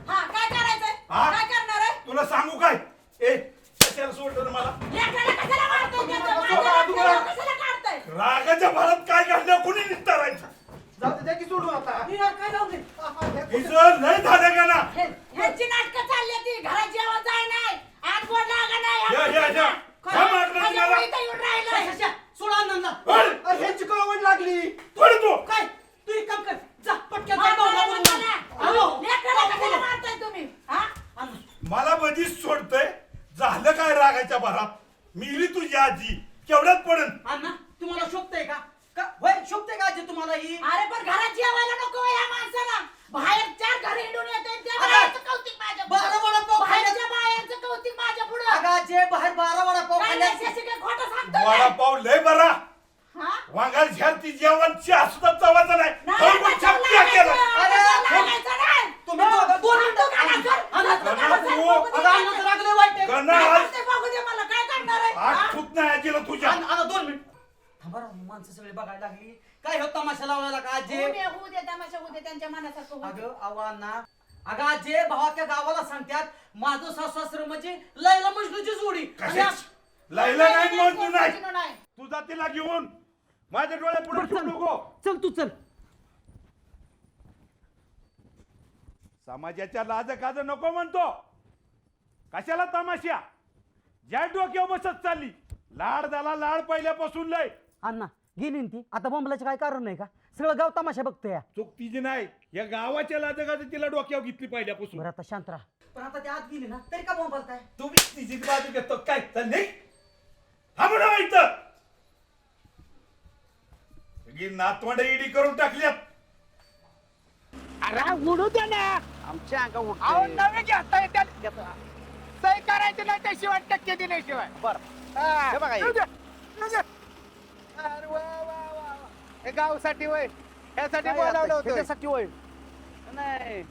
Speaker 12: हा काय करायचंय
Speaker 9: हा?
Speaker 12: काय करणार आहे.
Speaker 9: तुला सांगू काय? ए कशाला सोडलं मला?
Speaker 12: लेकराला कशाला मारतोय त्याचं? माझ्या
Speaker 9: सोडा,
Speaker 12: लेकराला
Speaker 9: तुम्हाला.
Speaker 12: कशाला काढताय?
Speaker 9: रागाच्या भरात काय घडलं कुणी निस्तारायचं?
Speaker 10: जाऊ दे, द्या की सोडून आता.
Speaker 12: मी यार काय लावले?
Speaker 9: हिचं लय झालं का ना?
Speaker 12: ह्यांची नाटकं चालली ती घरात जेवण जाय नाही आज गोड लागा नाही.
Speaker 9: या. काय मागलं तुम्हाला?
Speaker 12: इथं येऊन राहिलंय.
Speaker 10: सोडा अण्णांना.
Speaker 9: सोड.
Speaker 10: अरे ह्यांची कळवण लागली.
Speaker 9: सोड तू.
Speaker 10: काय तू एक काम कर जा पटकन जा
Speaker 12: मार
Speaker 10: भाऊला
Speaker 12: मला,
Speaker 10: बोलवून
Speaker 12: मला.
Speaker 10: आण. हॅलो.
Speaker 12: लेकराला कशाला मारताय तुम्ही? हा?
Speaker 9: मला मधीच सोडतय. झालं काय रागाच्या भरात? मिली तुझी आजी केवढ्यात पडन?
Speaker 11: अण्णा तुम्हाला शोभतंय का होय शोभतंय का आजी तुम्हाला ही.
Speaker 12: अरे पण घरात जेवायला नको होय या माणसाला. बाहेर चार घर हिंडून येते त्या
Speaker 11: अगं,
Speaker 12: बाहेरचं कौतिक माझ्या पुढं.
Speaker 11: 12 वडापाव
Speaker 12: बाहेरच्या बाहेरचं कौतिक माझ्या पुढं.
Speaker 11: अगं जे बाहेर 12 वडापाव
Speaker 12: काय
Speaker 11: खाल्ले
Speaker 12: नाही, शशी काय खोटं सांगतोय?
Speaker 9: वडापाव लय बरा.
Speaker 12: हा?
Speaker 9: वांगाल झरती जेवणची सुद्धा चवाचा नाही.
Speaker 12: नाही,
Speaker 9: खळगोट
Speaker 12: नाही,
Speaker 9: छापच्या केलं.
Speaker 11: अरे,
Speaker 12: लागायचं नाही.
Speaker 11: तुम्ही दोघं- दोन मिनिटं
Speaker 12: तू काय कर?
Speaker 11: अण्णा,
Speaker 12: तू
Speaker 9: गणा,
Speaker 12: काय कर?
Speaker 9: तू-
Speaker 12: बघू दे
Speaker 11: अगं
Speaker 12: काय
Speaker 11: अण्णाचं
Speaker 12: करते.
Speaker 11: लागलंय वाईट आहे.
Speaker 9: गणा
Speaker 12: काय
Speaker 9: आज
Speaker 12: करते बघू दे मला काय करणार आहे?
Speaker 9: आग
Speaker 12: हा?
Speaker 9: ठुत नाही केलं तुझ्या.
Speaker 11: अण्णा 2 मिनिट थांबा राव, माणसं सगळे बघायला लागली. काय हो तमाशा लावला का आजी.
Speaker 12: होऊ दे तमाशा होऊ दे त्यांच्या मनासारखं होऊ दे.
Speaker 11: अगं आव्हाना अगं आजी भावाच्या गावाला सांगतात माझं सासू म्हणजे लैला मजनूची जोडी. आणि
Speaker 9: कशाच? लैला नाही म्हणतो नाही.
Speaker 12: चिनो नाही.
Speaker 9: तुझा तिला घेऊन माझ्या डोळ्या पुढे ठेवू नको.
Speaker 11: चल तू चल.
Speaker 9: समाजाच्या लाज काज नको म्हणतो. कशाला तमाशा? ज्या डोक्यावर बसत चालली. लाड झाला लाड पहिल्यापासून लय.
Speaker 11: अण्णा गेली ना ती आता बोंबलाचं काय कारण नाही का सगळं गाव तमाशा बघतोय.
Speaker 9: चूक तिची नाही. या गावाच्या लाज काज तिला डोक्यावर घेतली पहिल्यापासून.
Speaker 11: बरं आता शांत राहा. पण आता ती आत गेली ना तरी का बोंबलताय.
Speaker 9: तू बी तिची बाजू घेतो काय? चल निघ. थांबू ना इथं. सगळी नातवंड इडी करून टाकल्यात.
Speaker 3: अरे उडू दे ना.
Speaker 7: आमच्या अंगा
Speaker 3: अहो नवे घेता येतात. सही करायचं नाही त्याशिवाय टक्के दिल्याशिवाय.
Speaker 7: हे बघा हे.
Speaker 3: येऊ दे, येऊ दे. अरे वा वा वा वा. हे गावसाठी वय ह्यासाठी बोलावलं होतं.
Speaker 7: त्याच्यासाठी होय नाही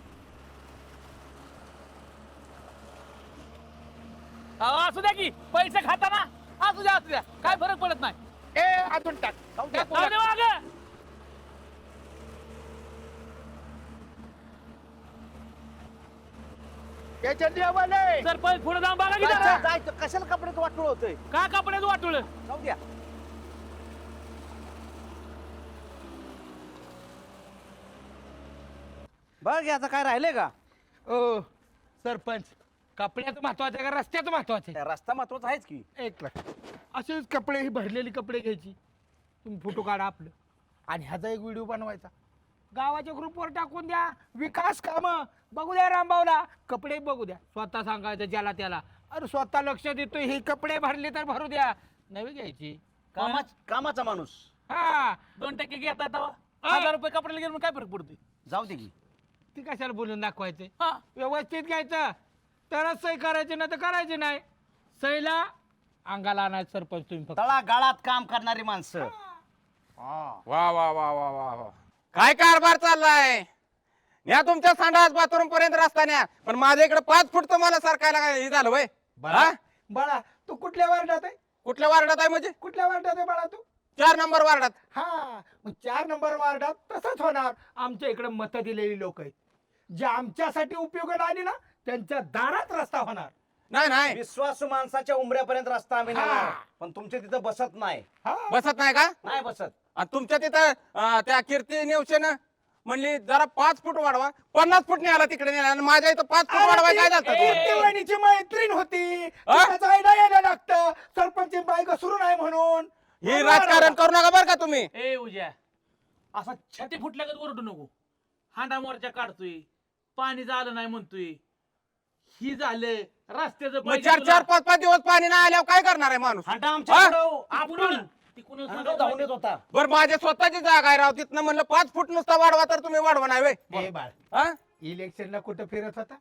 Speaker 6: असू द्या की पैसे खाताना असू द्या काय फरक पडत नाही.
Speaker 3: ए अजून टाक.
Speaker 6: जाऊ दे मागं.
Speaker 3: त्याच्या देवालय.
Speaker 6: सरपंच पुढे जाऊन बघा की जरा.
Speaker 7: जायचं कशाला कपड्याचं वाटोळ होतंय.
Speaker 6: का कपड्याचं वाटोळ.
Speaker 7: जाऊ द्या. बघ याचं काय राहिलंय का?
Speaker 3: ओ सरपंच कपड्याचं महत्वाचं आहे का रस्त्याचं महत्वाचं आहे?
Speaker 7: रस्ता महत्वाचा आहेच की.
Speaker 3: एक लाख असेच कपडे ही भरलेली कपडे घ्यायची. तुम्ही फोटो काढा आपलं आणि ह्याचा एक व्हिडिओ बनवायचा. गावाच्या ग्रुपवर टाकून द्या. विकास काम बघू द्या. रामभाऊला कपडे बघू द्या. स्वतः सांगायचं ज्याला त्याला. अरे स्वतः लक्ष देतोय हे कपडे भरले तर भरू द्या. नवी घ्यायची.
Speaker 7: कामाचा माणूस.
Speaker 3: हा
Speaker 6: 2% घेता तेव्हा 1000 रुपये कपड्याला गेलं काय फरक पडतोय.
Speaker 7: जाऊ दे की.
Speaker 3: ती कशाला बोलून दाखवायचे.
Speaker 6: हा
Speaker 3: व्यवस्थित घ्यायचं तरच सही करायची नाही तर करायची नाही. सहीला अंगाला आणायचं सरपंच तुम्ही फक्त.
Speaker 7: तळागाळात काम करणारी माणसं.
Speaker 13: वा वा वा वा वा वा काय कारभार चाललाय.
Speaker 10: न्या तुमच्या संडास बाथरूम पर्यंत रस्ता न्या, पण माझ्या इकडे 5 फूट तुम्हाला सरकायला काय हे झालं वय?
Speaker 7: बाळा तू कुठल्या वार्डात आहे?
Speaker 10: कुठल्या वार्डात आहे म्हणजे?
Speaker 7: कुठल्या वार्डात आहे बाळा तू?
Speaker 10: 4 नंबर वार्डात.
Speaker 7: हा मग 4 नंबर वार्डात तसंच होणार. आमच्या इकडे मतं दिलेली लोक आहेत, जे आमच्यासाठी उपयोगाला आली ना त्यांच्या दारात रस्ता होणार.
Speaker 10: नाही
Speaker 6: विश्वासू माणसाच्या उमऱ्यापर्यंत रस्ता आम्ही नेणार, पण तुमच्या तिथं बसत नाही.
Speaker 10: बसत नाही का?
Speaker 6: नाही बसत.
Speaker 10: आणि तुमच्या तिथं त्या कीर्ती नेवशेन म्हणली जरा 5 फूट वाढवा, 50 फूट न्यायला तिकडे नेला आणि माझ्या इथं 5 फूट वाढवाय काय झालं?
Speaker 7: कीर्तिवाणीची मैत्रीण होती, तिला जायला यायला लागतं, सरपंच बायका सुरू नाही म्हणून.
Speaker 10: हे राजकारण करू नका बरं का तुम्ही.
Speaker 8: ए उद्या असा छाती फुटल्यागत ओरडू नको. हांडा मोर्चा काढतोय, पाणी झालं नाही म्हणतोय, ही झालं रस्त्याचं
Speaker 10: मग 4-4, 5-5 दिवस पाणी नाही आल्यावर काय करणार आहे माणूस?
Speaker 6: हांडा आमच्याकडं
Speaker 8: आपण
Speaker 6: धावून येत होता.
Speaker 10: बरं माझ्या स्वतःची जागा आहे राव, तिथनं म्हणलं 5 फूट नुसता वाढवा तर तुम्ही वाढवा नाही व्हय?
Speaker 7: ए बाळ,
Speaker 10: हा?
Speaker 7: इलेक्शनला कुठं फिरत होता?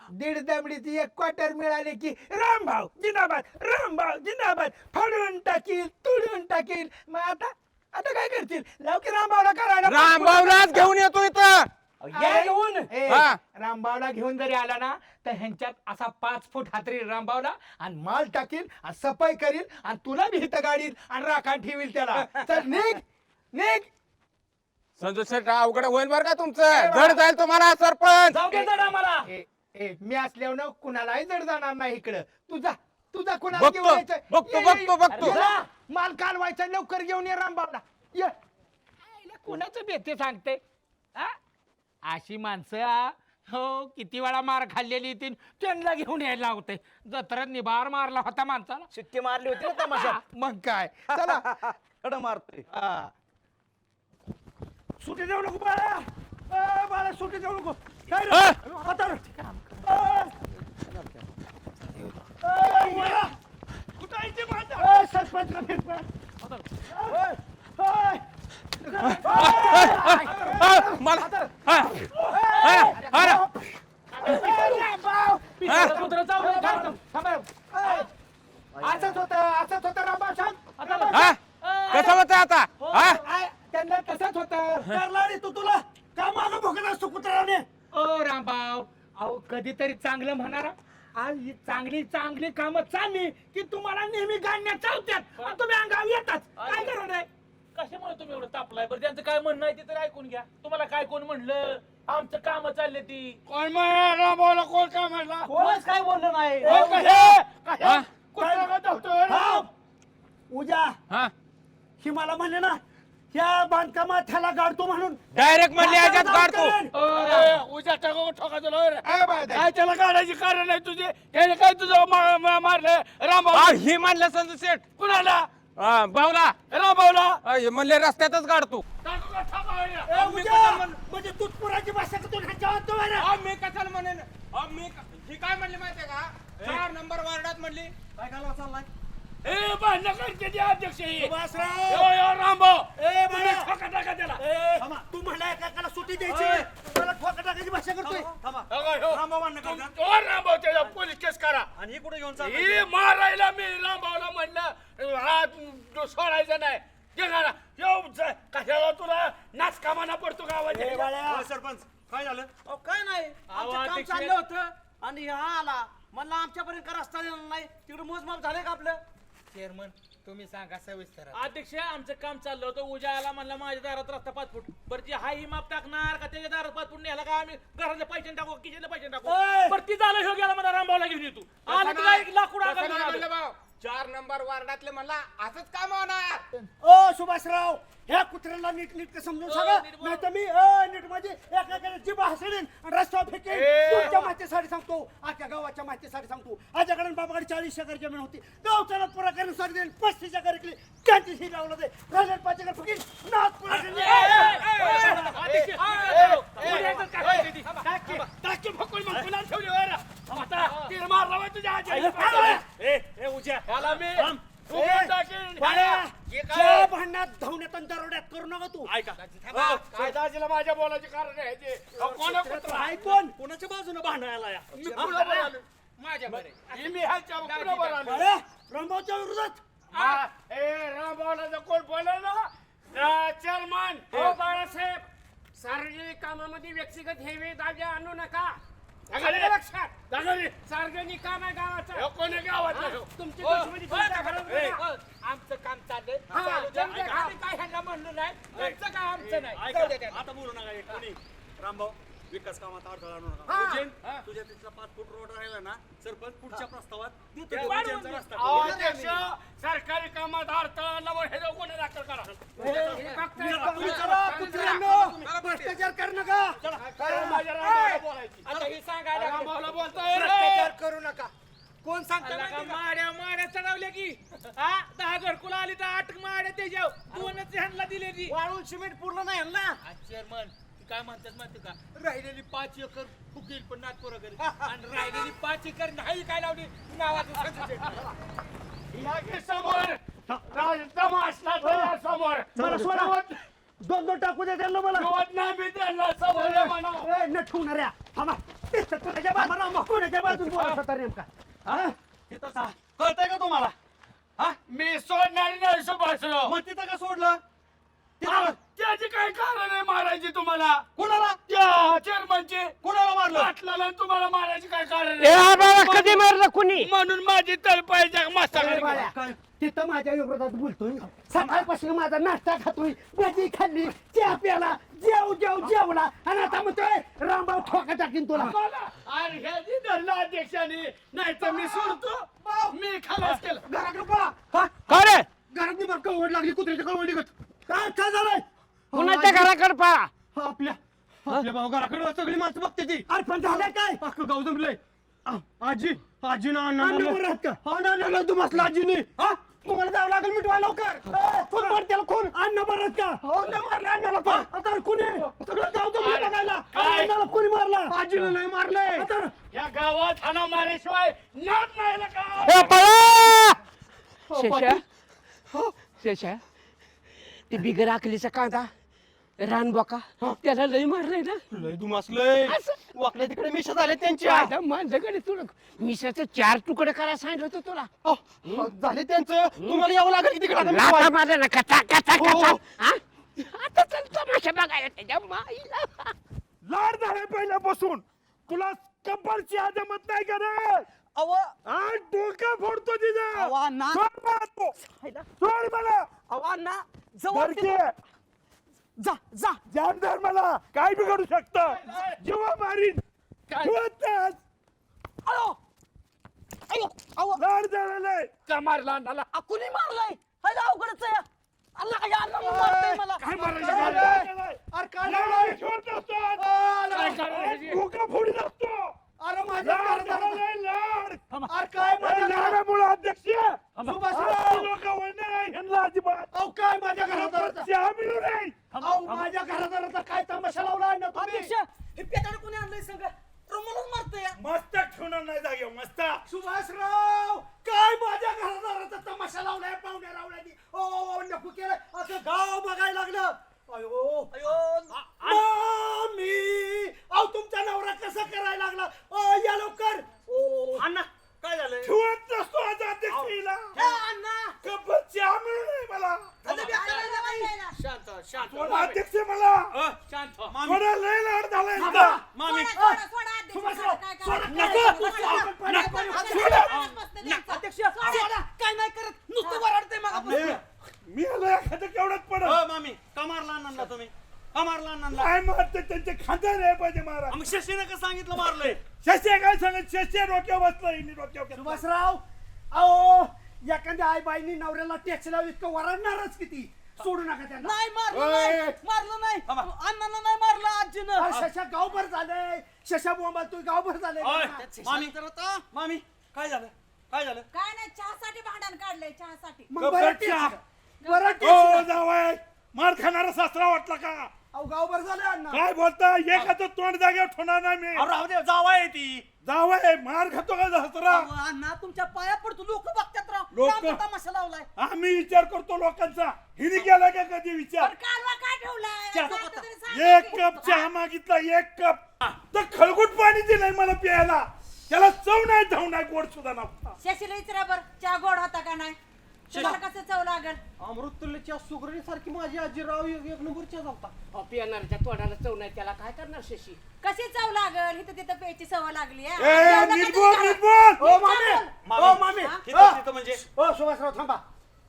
Speaker 7: 1.5 दमडीची 1 क्वार्टर मिळाले की रामभाऊ जिंदाबाद, रामभाऊ जिंदाबाद, फाडून टाकील, तोडून टाकील. मग आता काय करतील? लवकर रामभाऊला करायला.
Speaker 10: रामभाऊलाच घेऊन येतो इथं.
Speaker 7: या घेऊन.
Speaker 10: हा.
Speaker 7: रामभाऊला घेऊन जरी आला ना तर ह्यांच्यात असा 5 फूट हातरी रामभाऊला आणि माल टाकील आणि सफाई करील आणि तुला बी इथं गाडील आणि राखण ठेवील त्याला. तर निघ निघ.
Speaker 10: संजय शेठ अवघड होईल बरं का तुमचं, जड जाईल तुम्हाला सरपंच.
Speaker 8: जाऊ दे जरा मला.
Speaker 7: मी असल्यावर कुणालाही जड जाणार नाही इकडं. तुझा कुणाला
Speaker 10: बघतो,
Speaker 7: घेऊन यायचं?
Speaker 10: बघतो,
Speaker 7: ये,
Speaker 10: बघतो, बघतो.
Speaker 7: जा, माल कालवायचा, लवकर घेऊन ये रामबाबला. ये. आईला कुणाचं बेते सांगते आ? अशी माणसं हो किती वेळा मार खाल्लेली ती त्यांना घेऊन यायला होते. जत्रात निभार मारला होता माणसाला.
Speaker 6: शिट्टी मारली होती ना तमाशात.
Speaker 7: मग काय चला.
Speaker 6: कडं मारतोय.
Speaker 7: सुटी देऊ नको बाळा. बाळा सुटी देऊ नको. काय रे? हातावर. कुठं आहे ते माझं? सरपंच असंच होतं रामभाऊ सांग.
Speaker 10: कसं होतं आता?
Speaker 7: त्यांना तसंच होतं. तू तुला का मागं भोगत असतो कुत्र्याने? ओ रामभाऊ, अहो कधीतरी चांगलं म्हणणारा. आज ही चांगली कामं चालली की तुम्हाला नेहमी गाडण्यात चालतात आणि तुम्ही अंगावर येतात. काय करणार आहे?
Speaker 8: कशामुळे तुम्ही एवढं तापलाय? बरं त्यांचं काय म्हणणं आहे ते तर ऐकून घ्या. तुम्हाला काय कोण म्हणलं? आमचं काम चालले ती.
Speaker 7: कोण म्हणा रामभाऊला? कोण काय म्हणला?
Speaker 6: कोणच काय बोललं नाही.
Speaker 7: उद्या ही मला म्हणले ना ह्या बांधकामात त्याला गाडतो म्हणून
Speaker 10: डायरेक्ट म्हणले याच्यात काढतो.
Speaker 8: उद्या ठोका काय त्याला काढायची कारण आहे तुझे? त्याने काय तुझं मारलं रामभाऊ?
Speaker 10: ही म्हणलं संजय शेठ.
Speaker 8: कुणाला?
Speaker 10: भाऊला
Speaker 8: रामभाऊला.
Speaker 10: म्हणले रस्त्यातच काढतो.
Speaker 7: म्हणजे तुटपुराची भाषा करून
Speaker 10: मी कशाला म्हणेन? ही काय म्हणली माहितीये का? 4 नंबर वार्डात म्हणली
Speaker 6: काय घालवा चाललाय?
Speaker 8: ए भांडण करते ते अध्यक्ष हे.
Speaker 7: सुभाषराव.
Speaker 8: रामभाऊ
Speaker 7: ठोका टाका त्याला. तू म्हणला एकाला सुट्टी द्यायची, मला ठोका टाकायची भाषा करतोय.
Speaker 8: रामभाऊ त्याला पोलीस केस करा.
Speaker 6: आणि हे कुठे घेऊन
Speaker 8: हे मारायला मी रामभाऊला म्हणलं हात सोडायचा नाही. कशाला तुला नाच कामाना पडतो गावात?
Speaker 6: सरपंच काय झालं? काय नाही, आमचं
Speaker 8: आवाज
Speaker 6: काम
Speaker 8: एक
Speaker 6: चाललं होतं आणि हा आला म्हणला आमच्यापर्यंत का रस्ता देणार नाही. तिकडे मोजमाप झालंय का आपलं?
Speaker 7: चेअरमन तुम्ही सांगा सविस्तर.
Speaker 8: अध्यक्ष आमचं काम चाललं होतं. उद्या आला म्हणला माझ्या दारात रस्ता 5 फूट. बरं जी हा ही माप टाकणार का त्याच्या दारात 5 फूट न्यायला का आम्ही घरातल्या पैसे टाकू किचनला पैसे टाकू? बरं ती झालं ह्यो गेला मला रामभाऊला घेऊन येतो. आलं तुला 1 लाख
Speaker 10: भाऊ 4 नंबर वार्डातले म्हणला असंच काम होणार.
Speaker 7: ओ सुभाषराव, ह्या कुत्र्याला नीट समजून सांगा, नाही तर मी नीट म्हणजे एकाकडे जीभ हसडीन आणि रस्ता फेकेन. तुमच्या माहितीसाठी सांगतो, आजच्या गावाच्या माहितीसाठी सांगतो. आजच्याकडे बाबाकडे 40 एकर जमीन होती. गावच्याला पुरा करण्यासाठी देईन 35 एकर इकली. 33 ही लावलं ते राजन 5 एकर फुकीन. नाच पुरा
Speaker 8: टाकी भोकून मग पुन्हा ठेवली वर. आता तीर मारला तुझ्या आजी.
Speaker 6: उद्या
Speaker 8: याला मी
Speaker 7: भांडणात धावण्यात आणि दरोड्यात करू नका तू.
Speaker 8: काय दाजीला माझ्या बोलायचे कारण आहे ते. कोणा कुत्रा आहे?
Speaker 7: कोण
Speaker 6: कोणाच्या बाजूने भांडायला या?
Speaker 8: मी पुढं बोलालो. माझ्याकडे मी ह्याच्या पुढं बोलालो.
Speaker 7: रामभाऊच्या विरोधात.
Speaker 8: रामभाऊला जर कोण बोललं ना चेअरमन हो बाळासाहेब
Speaker 3: सार्वजनिक कामामध्ये व्यक्तिगत हेवे दावे आणू नका.
Speaker 8: दादा
Speaker 3: आलं लक्षात.
Speaker 8: दादा
Speaker 3: सार्वजनिक काम आहे गावाचं.
Speaker 8: कोणी गावातलं
Speaker 3: हा, तुमची दुश्मनी तुमच्या घरात
Speaker 8: ए,
Speaker 3: नका.
Speaker 8: आमचं काम चाललंय
Speaker 3: हा,
Speaker 8: चालू द्या.
Speaker 3: जमतंय का?
Speaker 8: आम्ही काय ह्यांना म्हणलो नाही त्यांचं काय आमचं नाही जाऊ दे त्यांना.
Speaker 10: आता बोलू नका एक कोणी रामभाऊ विकास कामात अडथळा आणू नका
Speaker 3: हा.
Speaker 10: उज्जैन, तुझ्या तिथला 5 फूट रोड राहिला ना सरपंच पुढच्या प्रस्तावात देतो
Speaker 8: त्या
Speaker 10: तो
Speaker 8: वाढवून
Speaker 10: उज्जैनचा
Speaker 8: दे.
Speaker 10: रस्ता
Speaker 8: अहो,
Speaker 10: करू.
Speaker 8: अध्यक्ष, सरकारी कामात अडथळा आणला म्हणून हे लोक गुन्हे दाखल करा
Speaker 7: भ्रष्टाचार कर नका.
Speaker 8: माझ्या रामाला बोलायची. आता ही सांगायला रामाला बोलतोय रे.
Speaker 7: भ्रष्टाचार करू नका. कोण सांगता
Speaker 8: आला
Speaker 7: माहिती
Speaker 8: का
Speaker 7: का?
Speaker 8: माड्या चढवल्या की 10 घरकुल आली तर 8 माड्या त्याच्या 2च ह्यांना दिले ती
Speaker 7: वाळून सिमेंट पूर्ण नाही ना.
Speaker 8: चेअरमन काय म्हणतात माहिती का राहिलेली 5 एकर फुकील पण नागपूर वगैरे आणि राहिलेली 5 एकर नाही काय लावली नावाचं समोर समोर
Speaker 7: मला सोडा. दोन टाकू दे त्यांना मला. ए, न ठेवणाऱ्या. थांबा. कोणाच्या बाजून बोलत होता नेमका? हा?
Speaker 10: कळतंय का तुम्हाला
Speaker 8: मी सोडणार नाही सुभाषराव
Speaker 10: मग तिथं का सोडलं
Speaker 8: त्याची काय कारण आहे मारायची तुम्हाला
Speaker 10: कुणाला
Speaker 8: त्या चेअरमनची
Speaker 10: कुणाला मारलं
Speaker 8: पाटलाला तुम्हाला मारायची काय कारण
Speaker 3: ए,
Speaker 8: आहे
Speaker 3: बाबा, कधी मारलं कुणी?
Speaker 8: म्हणून माझी तळपायच्या मस्त
Speaker 7: ए, बाळा, तिथं माझ्या विरोधात बोलतोय. सकाळपासून माझा नाश्ता खातोय, भाजी खाल्ली, चहा प्याला, जेवला आणि आता म्हणतोय रामभाऊ ठोका टाकीन तुला.
Speaker 8: आणि हे जी धरलं अध्यक्षाने नाही तर मी सोडतो मी खलास केलं
Speaker 7: घराकडे पळा. हा?
Speaker 3: का रे?
Speaker 7: घरात निभार कळवड लागली कुत्र्याची कळवड निघत. काय झालंय?
Speaker 3: कुणाच्या घराकडे पहा.
Speaker 10: आपल्या भाऊ घराकडे सगळी माणसं बघते ती
Speaker 7: अरे पण झालंय काय?
Speaker 10: अख्खं गाव जमलंय आजी ना
Speaker 7: अन्न बरं आहेत का?
Speaker 10: अण्णा तू बसला आजीने हा तुम्हाला जावं लागेल मिटवा लवकर
Speaker 7: कोण मार त्याला कोण? अन्न बरं का?
Speaker 10: मारलं अण्णाला पण.
Speaker 7: आता कोणी?
Speaker 10: सगळं गाव जमलं बघायला
Speaker 8: काय?
Speaker 7: अण्णाला कोणी मारला?
Speaker 10: आजीला नाही मारलंय
Speaker 7: आता
Speaker 8: या गावात हाना मारेशिवाय नाद नाही ना का
Speaker 3: ए, पळा! शेषा ते बिगर आकलीचा कांदा रानबोका त्याला लई मारलंय ना.
Speaker 10: लय दुमासलंय वाकल्या तिकडे मिशा झाले त्यांच्या
Speaker 3: आता माझ्याकडे तुला मिशाचं 4 तुकडे करायला सांगितलं होतं तुला.
Speaker 10: झाले त्यांचं तुम्हाला यावं लागेल की तिकडे
Speaker 3: लाथा मारल्या ना कथा कथा
Speaker 10: हो,
Speaker 3: कथा.
Speaker 10: हो.
Speaker 3: हा? आता चल तमाशा बघायला त्याच्या माईला.
Speaker 9: लाड झाले पहिल्यापासून तुला कब्बलची जमत नाही का रे
Speaker 11: अव
Speaker 9: आज डोका फोडतो तिथं
Speaker 11: अण्णा
Speaker 9: सोड मला तो. सोड मला
Speaker 11: अण्णा जवळ
Speaker 9: धरके.
Speaker 11: जा जा
Speaker 9: जाम धर मला काय बिघडू शकतं जेव्हा मारीन तेव्हाच
Speaker 11: अयो अयो अहो
Speaker 9: लाड झालेलं आहे.
Speaker 8: का मारला नाला
Speaker 11: कुणी मारलाय हाय अवघडच आहे अल्ला काय अण्णा मारतोय मला
Speaker 9: काय मारायचं
Speaker 7: अरे काय
Speaker 9: लाड
Speaker 7: झालंय?
Speaker 9: ठेवत नसतो.
Speaker 8: काय करायचं?
Speaker 9: डोका फोडी नसतो
Speaker 7: अरे माझ्या
Speaker 9: लाड
Speaker 7: घरात-
Speaker 9: झालेलं आहे, लाड
Speaker 7: अरे काय माझ्या घरात-
Speaker 9: लाडामुळे अध्यक्ष
Speaker 7: सुभाषराव!
Speaker 9: लोक वळणे नाही ह्यांना अजिबात
Speaker 7: अहो काय माझ्या घरात आलं?
Speaker 9: चहा मिळू नाही
Speaker 7: अहो माझ्या घरात आलं तर काय तमाशा लावला अण्णा तुम्ही?
Speaker 11: अध्यक्ष हे पेटाड कोणी आणलंय संग रुमालाच मारतोय या.
Speaker 9: मस्तक ठेवणार नाही जागे मस्तक
Speaker 7: सुभाषराव काय माझ्या घरादाराचा तमाशा लावलाय पाहुण्या रावल्यानी ओ नको केलं असं गाव बघायला लागलं अयो मामी अहो तुमचा नवरा कसा करायला लागला या लवकर ओ
Speaker 10: अण्णा काय झालंय
Speaker 9: ठेवत नसतो आज अध्यक्षीला
Speaker 11: अण्णा
Speaker 9: कब्बल चहा मिळू नाही मला
Speaker 8: शांत शांत
Speaker 9: कोण अध्यक्ष मला
Speaker 8: शांत
Speaker 9: थोडा लय लाड झालाय इथं.
Speaker 10: मामी
Speaker 11: अध्यक्ष काय नाही करत नुसतं वराडतंय मग
Speaker 9: मी आलो एखादं केवढ्यात पडत
Speaker 10: मामी का मारला अण्णांना तुम्ही का मारला अण्णांना
Speaker 9: काय मारते त्यांचे खांदा नाही पाहिजे महाराज
Speaker 10: मग शशीनं का सांगितलं मारलंय
Speaker 9: शस्य काय सांगत शस्य डोक्यावर बसलं हिने डोक्यावर घेतलं.
Speaker 7: सुभाषराव अहो एखाद्या आई बाईनी नवऱ्याला टॅक्स लावून इतकं वरडणारच किती सोडू नका त्यांना
Speaker 11: नाही मारलं नाही अण्णांना नाही मारलं आजीनं
Speaker 7: शशा गावभर झालंय शशा बोंबाल तू गावभर झालंय
Speaker 10: मामी मामी काय झालं काय झालं
Speaker 12: काय नाही चहासाठी भांडण काढलंय चहासाठी
Speaker 7: मग बरं
Speaker 9: चहा.
Speaker 7: tax- बरं tax
Speaker 9: हो
Speaker 7: लावा.
Speaker 9: जावाय मार खाणारा सासरा वाटला का
Speaker 7: अहो गावभर झालंय अण्णा
Speaker 9: काय बोलता एखादं तोंड जागेवर ठेवणार नाही मी
Speaker 10: राहू दे जावाय ती
Speaker 9: जावाय मार खातो का सासरा
Speaker 11: अण्णा तुमच्या पाया पडतो लोक बघतात राव
Speaker 9: लोकं-
Speaker 11: काय मोठा मसाला लावलाय
Speaker 9: आम्ही विचार करतो लोकांचा हिने केला का कधी विचार
Speaker 12: कालवा काय ठेवलाय
Speaker 11: चहा
Speaker 12: सारखं तरी सांग
Speaker 9: एक
Speaker 12: की.
Speaker 9: कप चहा मागितला 1 कप तर खळगुट पाणी दिलंय मला प्यायला त्याला चव नाही धाव नाही गोड सुद्धा नव्हता
Speaker 12: शशीला विचारा बर चहा गोड होता का नाही तुम्हाला कसं चव लागल
Speaker 10: अमृतुल्यच्या सुगरणीसारखी माझी आजी राव एक नंबरच्या झालता.
Speaker 3: पिणाऱ्याच्या तोंडाला चव नाही त्याला काय करणार शशी?
Speaker 12: कशी चव लागल इथं तिथं प्यायची सवय लागली हा?
Speaker 7: ए,
Speaker 12: जेवणाचं
Speaker 7: नीट
Speaker 12: नीट
Speaker 7: बोल,
Speaker 12: करा.
Speaker 7: नीट बोल. ओ मामी,
Speaker 10: मामी.
Speaker 7: ओ मामी,
Speaker 10: तिथं- तिथं म्हणजे?
Speaker 7: ओ सुभाषराव थांबा.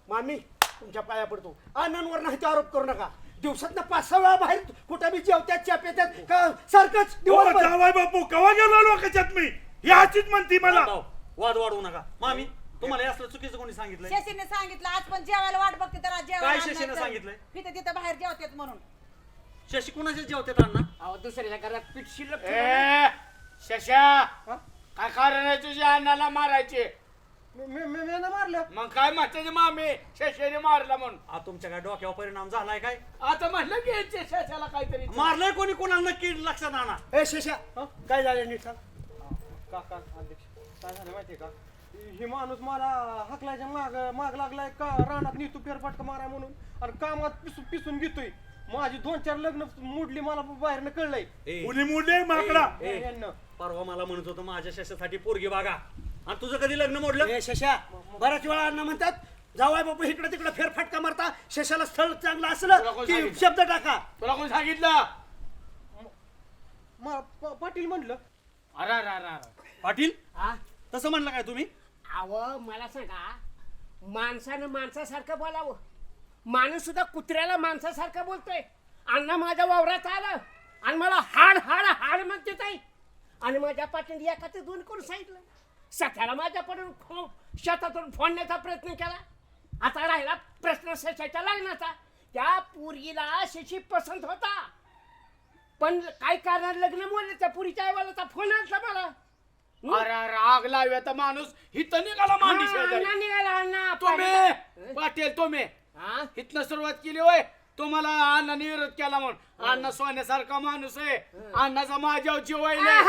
Speaker 7: मामी तुमच्या पाया पडतो. अण्णांवर नाही ते आरोप करू नका. दिवसात 5-6 वेळा बाहेर कुठं बी जेवत्यात च्या पेत्यात का सारखंच दिवसभर.
Speaker 9: जावाय बापू कवा गेलो लोकांच्यात मी ही आजीच म्हणती मला.
Speaker 10: वाद वाढवू नका. मामी तुम्हाला हे असलं चुकीचं कोणी सांगितलंय?
Speaker 12: शशीने सांगितलं आज पण जेवायला वाट बघते तर आज जेवायला
Speaker 10: काय
Speaker 12: आणणार
Speaker 10: शशीने
Speaker 12: तर.
Speaker 10: सांगितलंय?
Speaker 12: तिथं तिथं बाहेर जेवतात म्हणून.
Speaker 10: शशी कुणाच्या जेवतात अण्णा?
Speaker 3: अहो दुसऱ्याच्या घरात पीठ शिल्लक
Speaker 8: ए शशा काय कारण आहे तुझ्या अण्णाला मारायचे?
Speaker 10: मी ना मारलं.
Speaker 8: मग काय म्हातारी मामी शशाने मारला म्हणून
Speaker 10: तुमच्या काय डोक्यावर परिणाम झालाय काय?
Speaker 8: आता म्हणलं की यांच्या शशाला काहीतरी
Speaker 10: मारलंय कोणी कोणाला नक्की लक्षात आणा.
Speaker 7: ए शेषा काय झालं नीट सांग.
Speaker 10: काका अध्यक्ष काय झालं माहितीये का? ही माणूस मला हकलायच्या माग लागलाय का रानात नेतो फेरफटका मारा म्हणून आणि कामात पिसून घेतोय. माझी 2-4 लग्न मोडली मला बाहेरनं कळलंय.
Speaker 9: मुली मुली माकडा.
Speaker 10: यांनं. परवा मला म्हणत होतं माझ्या शशासाठी पोरगी बघा आणि तुझं कधी लग्न मोडलं?
Speaker 7: ए शेषा बऱ्याच वेळा अण्णा म्हणतात जावाय बापू इकडे तिकडे फेरफटका मारता. शेषाला स्थळ चांगलं
Speaker 8: तुला
Speaker 7: असलं
Speaker 8: कोण
Speaker 7: की
Speaker 8: सांगितलं?
Speaker 7: शब्द टाका.
Speaker 8: तुला कोण सांगितलं?
Speaker 10: पाटील म्हणलं.
Speaker 8: अरे अरे अरे अरे.
Speaker 10: पाटील
Speaker 3: हा?
Speaker 10: तसं म्हणलं काय तुम्ही?
Speaker 3: अहो मला सांगा, माणसानं माणसासारखं बोलावं. माणूस सुद्धा कुत्र्याला माणसासारखं बोलतोय. अण्णा माझ्या वावरात आलं आणि मला हाड हाड हाड म्हणते ताई. आणि माझ्या पाठीने एकाचं 2 करून सांगितलं. सध्याला माझ्याकडून शेतातून फोडण्याचा प्रयत्न केला. आता राहिला प्रश्न शशाच्या लग्नाचा. त्या पोरगीला शशी पसंत होता, पण काय करणार लग्न मोडलं. त्या पुरीच्या आईवालाचा फोन आला मला.
Speaker 8: अरे अरे आग लाव्या तर माणूस हिथं निघाला मांडी शेजारी.
Speaker 3: अण्णा निघाला अण्णा.
Speaker 8: तुम्ही पाटील तुम्ही
Speaker 3: हा?
Speaker 8: इथनं सुरुवात केली होय. तुम्हाला अण्णाने विरोध केला म्हणून. अण्णा सोन्यासारखा माणूस आहे. अण्णाचा माझ्यावर जीव आहे लय.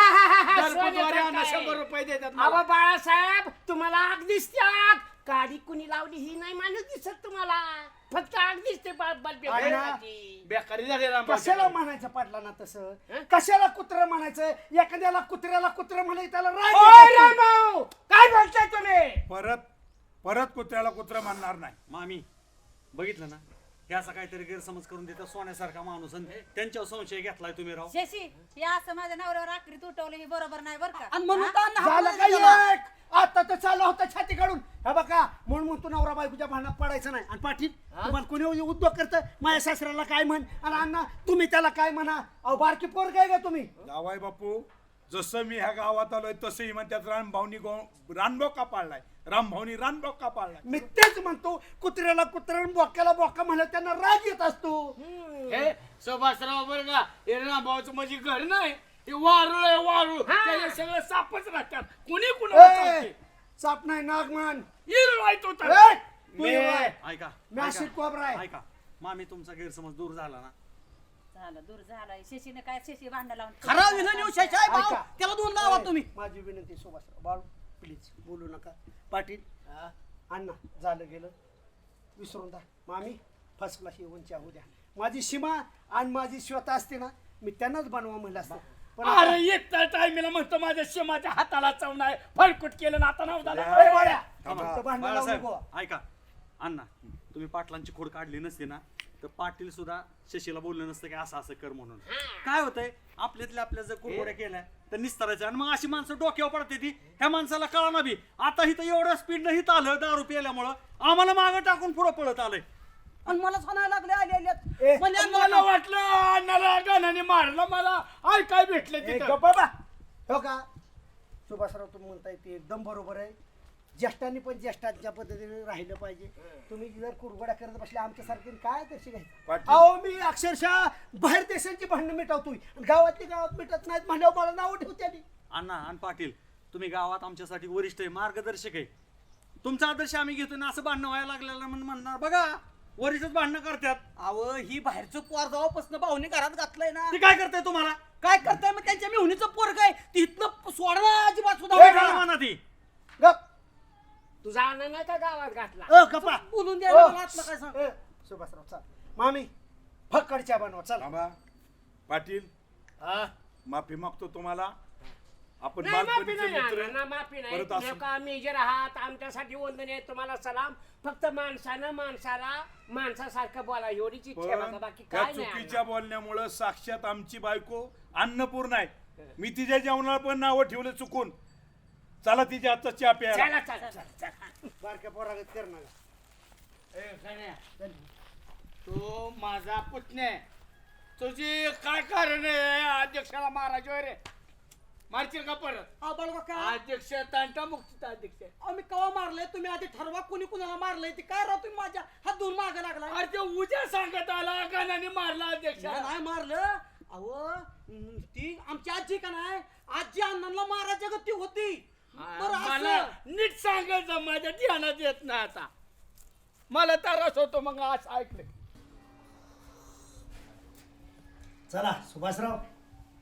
Speaker 8: दर बुधवारी अण्णा 100 रुपये देतात मला.
Speaker 3: अहो बाळासाहेब तुम्हाला आग दिसते आग. गाडी कुणी लावली ही नाही माणूस दिसत तुम्हाला. फक्त आग दिसते
Speaker 8: बेकारी झाली
Speaker 7: कशाला म्हणायचं पाटला ना तसं? कशाला कुत्र म्हणायचं? एखाद्याला कुत्र्याला कुत्र म्हणायचं त्याला राग येतो.
Speaker 3: काय बोलताय तुम्ही?
Speaker 9: परत कुत्र्याला कुत्रा मानणार नाही.
Speaker 10: मामी बघितलं ना हे असं काहीतरी गैरसमज करून देतात. सोन्यासारखा माणूस आणि त्यांच्यावर संशय घेतलाय तुम्ही राव.
Speaker 12: शशी हे असं माझ्या नवऱ्यावर आखरी तुटवलं हे बरोबर नाही बरं का.
Speaker 11: आणि म्हणून तर अण्णा
Speaker 7: झालं
Speaker 11: हाकलून दिलं.
Speaker 7: काय एक? आता तर चालला होता छाती काढून. हे बघा म्हणून तू नवरा बायकोच्या भांडणात पडायचं नाही. आणि पाटील तुम्हाला कोणी उद्योग करतं माझ्या सासऱ्याला काय म्हण आणि अण्णा तुम्ही त्याला काय म्हणा. अहो बारकी पोर काय का तुम्ही?
Speaker 9: जावाय बापू जसं मी ह्या गावात आलोय तसंही म्हणतात रानबोका पाळलाय. रामभाऊनी रानबोका पाळलाय.
Speaker 7: मी तेच म्हणतो कुत्र्याला कुत्र्या बोक्याला बोका म्हणलं त्यांना राग येत असतो.
Speaker 8: हे सुभाषराव बरं का हे रामभाऊचं म्हणजे घर नाही. हे वारुळ आहे वारुळ. त्याला सगळं सापच राहतात. कुणी कुणाला
Speaker 7: ए, साप नाही नागमान.
Speaker 8: तो तर.
Speaker 7: ए, तू
Speaker 8: मी-
Speaker 7: ये बाय.
Speaker 10: ऐका
Speaker 7: मी अशी कोबरा आहे.
Speaker 10: ऐका मामी तुमचा गैरसमज दूर झाला ना.
Speaker 12: झालं दूर झालाय. शशीने काय शशी भांडण लावून
Speaker 11: खरा विलन येऊ शशी आहे भाऊ.
Speaker 7: ऐका.
Speaker 11: त्याला 2 लावा तुम्ही.
Speaker 7: माझी विनंती सुभाषराव बाळू प्लीज बोलू नका. पाटील अण्णा झालं गेलं विसरून जा. मामी फर्स्ट क्लास येऊन चाहू द्या. माझी सीमा आणि माझी श्वेता असते ना मी त्यांनाच बनवा म्हणलं असतं. पण आता-
Speaker 8: अरे येता टायमीला म्हणतो माझ्या शेमाच्या हाताला चवण आहे. फळकुट केलं ना आता नाव झालं.
Speaker 7: ए, बाळ्या,
Speaker 10: थांबा.
Speaker 7: फक्त भांडणं लावू
Speaker 10: बाळासाहेब,
Speaker 7: नको.
Speaker 10: ऐका अण्णा तुम्ही पाटलांची खोड काढली नसती ना तर पाटील सुद्धा शशीला बोललं नसतं की असं असं कर म्हणून. काय होतंय आपल्यातल्या आपल्या जर कुरवड्या केल्या तर निस्तारायचं आणि मग अशी माणसं डोक्यावर पडते ती. ह्या माणसाला कळा ना बी आता इथं एवढ्या स्पीडनं हित आलं दारू प्यायल्यामुळं आम्हाला मागं टाकून पुढं पळत आलंय.
Speaker 11: आणि मला म्हणायला लागले आले
Speaker 7: ए,
Speaker 11: म्हणजे
Speaker 8: मला वाटलं अण्णाला गाण्याने मारलं मला. आय काय भेटले
Speaker 7: ए,
Speaker 8: तिथं.
Speaker 7: गप्प बाबा. हो का सुभाषराव तुम्ही म्हणताय ते एकदम बरोबर आहे. ज्येष्ठांनी पण ज्येष्ठांच्या पद्धतीने राहिलं पाहिजे. तुम्ही जर कुरघोड्या करत बसले आमच्यासारखे काय तशी काय?
Speaker 9: पाटील.
Speaker 7: अहो मी अक्षरशः बाहेर देशांची भांडणं मिटवतोय गावातली गावात मिटत नाहीत म्हणल्यावर मला नाव ठेवते.
Speaker 10: अण्णा आणि पाटील तुम्ही गावात आमच्यासाठी वरिष्ठ आहे मार्गदर्शक आहे. तुमचा आदर्श आम्ही घेतो ना असं भांडणं व्हायला लागलेलं म्हणून म्हणणार बघा वरिष्ठच भांडणं करतात.
Speaker 11: अहो ही बाहेरचं पोर जावापासून भाऊनी घरात घातलंय ना.
Speaker 10: ते काय करताय तुम्हाला?
Speaker 11: काय करताय मग त्यांच्या मेहुणीचं पोर काय ती इथनं सोडणार अजिबात
Speaker 7: ए,
Speaker 11: सुद्धा
Speaker 7: का?
Speaker 10: म्हणा ती
Speaker 7: गप.
Speaker 3: तुझा अण्णा नाही का गावात घातला?
Speaker 7: कपा
Speaker 11: बोलून द्यायला मला आतलं काय सांग.
Speaker 7: सुभाषराव चल मामी फक्कडच्या बनवा चल.
Speaker 9: थांबा पाटील
Speaker 8: हा?
Speaker 9: माफी मागतो तुम्हाला. आपण
Speaker 3: नाही, माफी
Speaker 9: बालपणीचे
Speaker 3: नाही
Speaker 9: मित्र.
Speaker 3: ना, माफी नाही
Speaker 9: परत असं-
Speaker 3: नेमका मेजर आहात आमच्यासाठी वंदन आहे तुम्हाला सलाम. फक्त माणसानं माणसाला माणसासारखं बोला एवढीच इच्छा आहे बघा, बाकी
Speaker 9: त्या
Speaker 3: काय नाही
Speaker 9: चुकीच्या बोलण्यामुळं साक्षात आमची बायको अन्नपूर्ण आहे. मी तिच्या जेवणाला पण नावं ठेवलं चुकून. चला तिच्या हातचा चहा प्यायला.
Speaker 3: चला चला चला
Speaker 7: बारक्या पोरागत कर ना
Speaker 8: ए, खाण्या, तू माझा पुतण्या आहे. तुझी काय कारण आहे अध्यक्षाला मारायची होय रे? मारशील का परत? अध्यक्ष तांटा मुक्तीचा अध्यक्ष आहे.
Speaker 11: आम्ही कवा मारलंय तुम्ही आधी ठरवा कोणी कुणाला मारलंय ते काय राव तुम्ही माझ्या हात धुवून मागे लागला
Speaker 8: अरे ते उद्या सांगत आला गाण्याने मारला अध्यक्ष.
Speaker 11: नाही मारलं अहो ती आमची आजी का नाही आजी अण्णांना मारायच्या गती होती बरं
Speaker 8: मला
Speaker 11: असं.
Speaker 8: नीट सांगायचं माझ्या ध्यानात येत नाही आता. मला त्रास होतो मग असं ऐकलं.
Speaker 7: चला सुभाषराव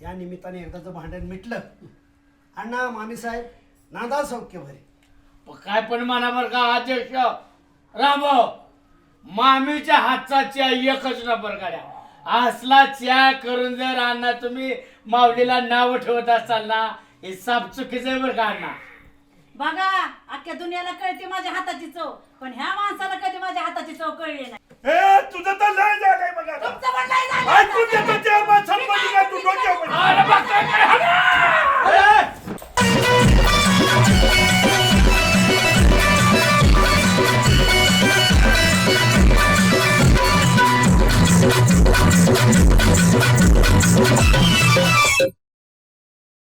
Speaker 7: या निमित्ताने एकदाचं भांडण मिटलं. अण्णा मामी साहेब नांदा सौख्य भरे.
Speaker 8: काय पण म्हणा बरं का अध्यक्ष रामभाऊ, मामीच्या हातचा चहा एकच नंबर काढ्या. असला चहा करून जर अण्णा तुम्ही माऊलीला नाव ठेवत असाल ना हे साप चुकीचं आहे बरं का अण्णा.
Speaker 12: बघा अख्ख्या दुनियाला कळते माझ्या हाताची चव, पण ह्या माणसाला कधी माझ्या हाताची चव कळली नाही.
Speaker 9: ए, तुझं तर लय झालंय बघा आता.
Speaker 12: तुमचं पण लय झालं.
Speaker 9: ऐकून घेतो त्या माणसांमध्ये काय तू डोक्यावर पडली?
Speaker 8: अरे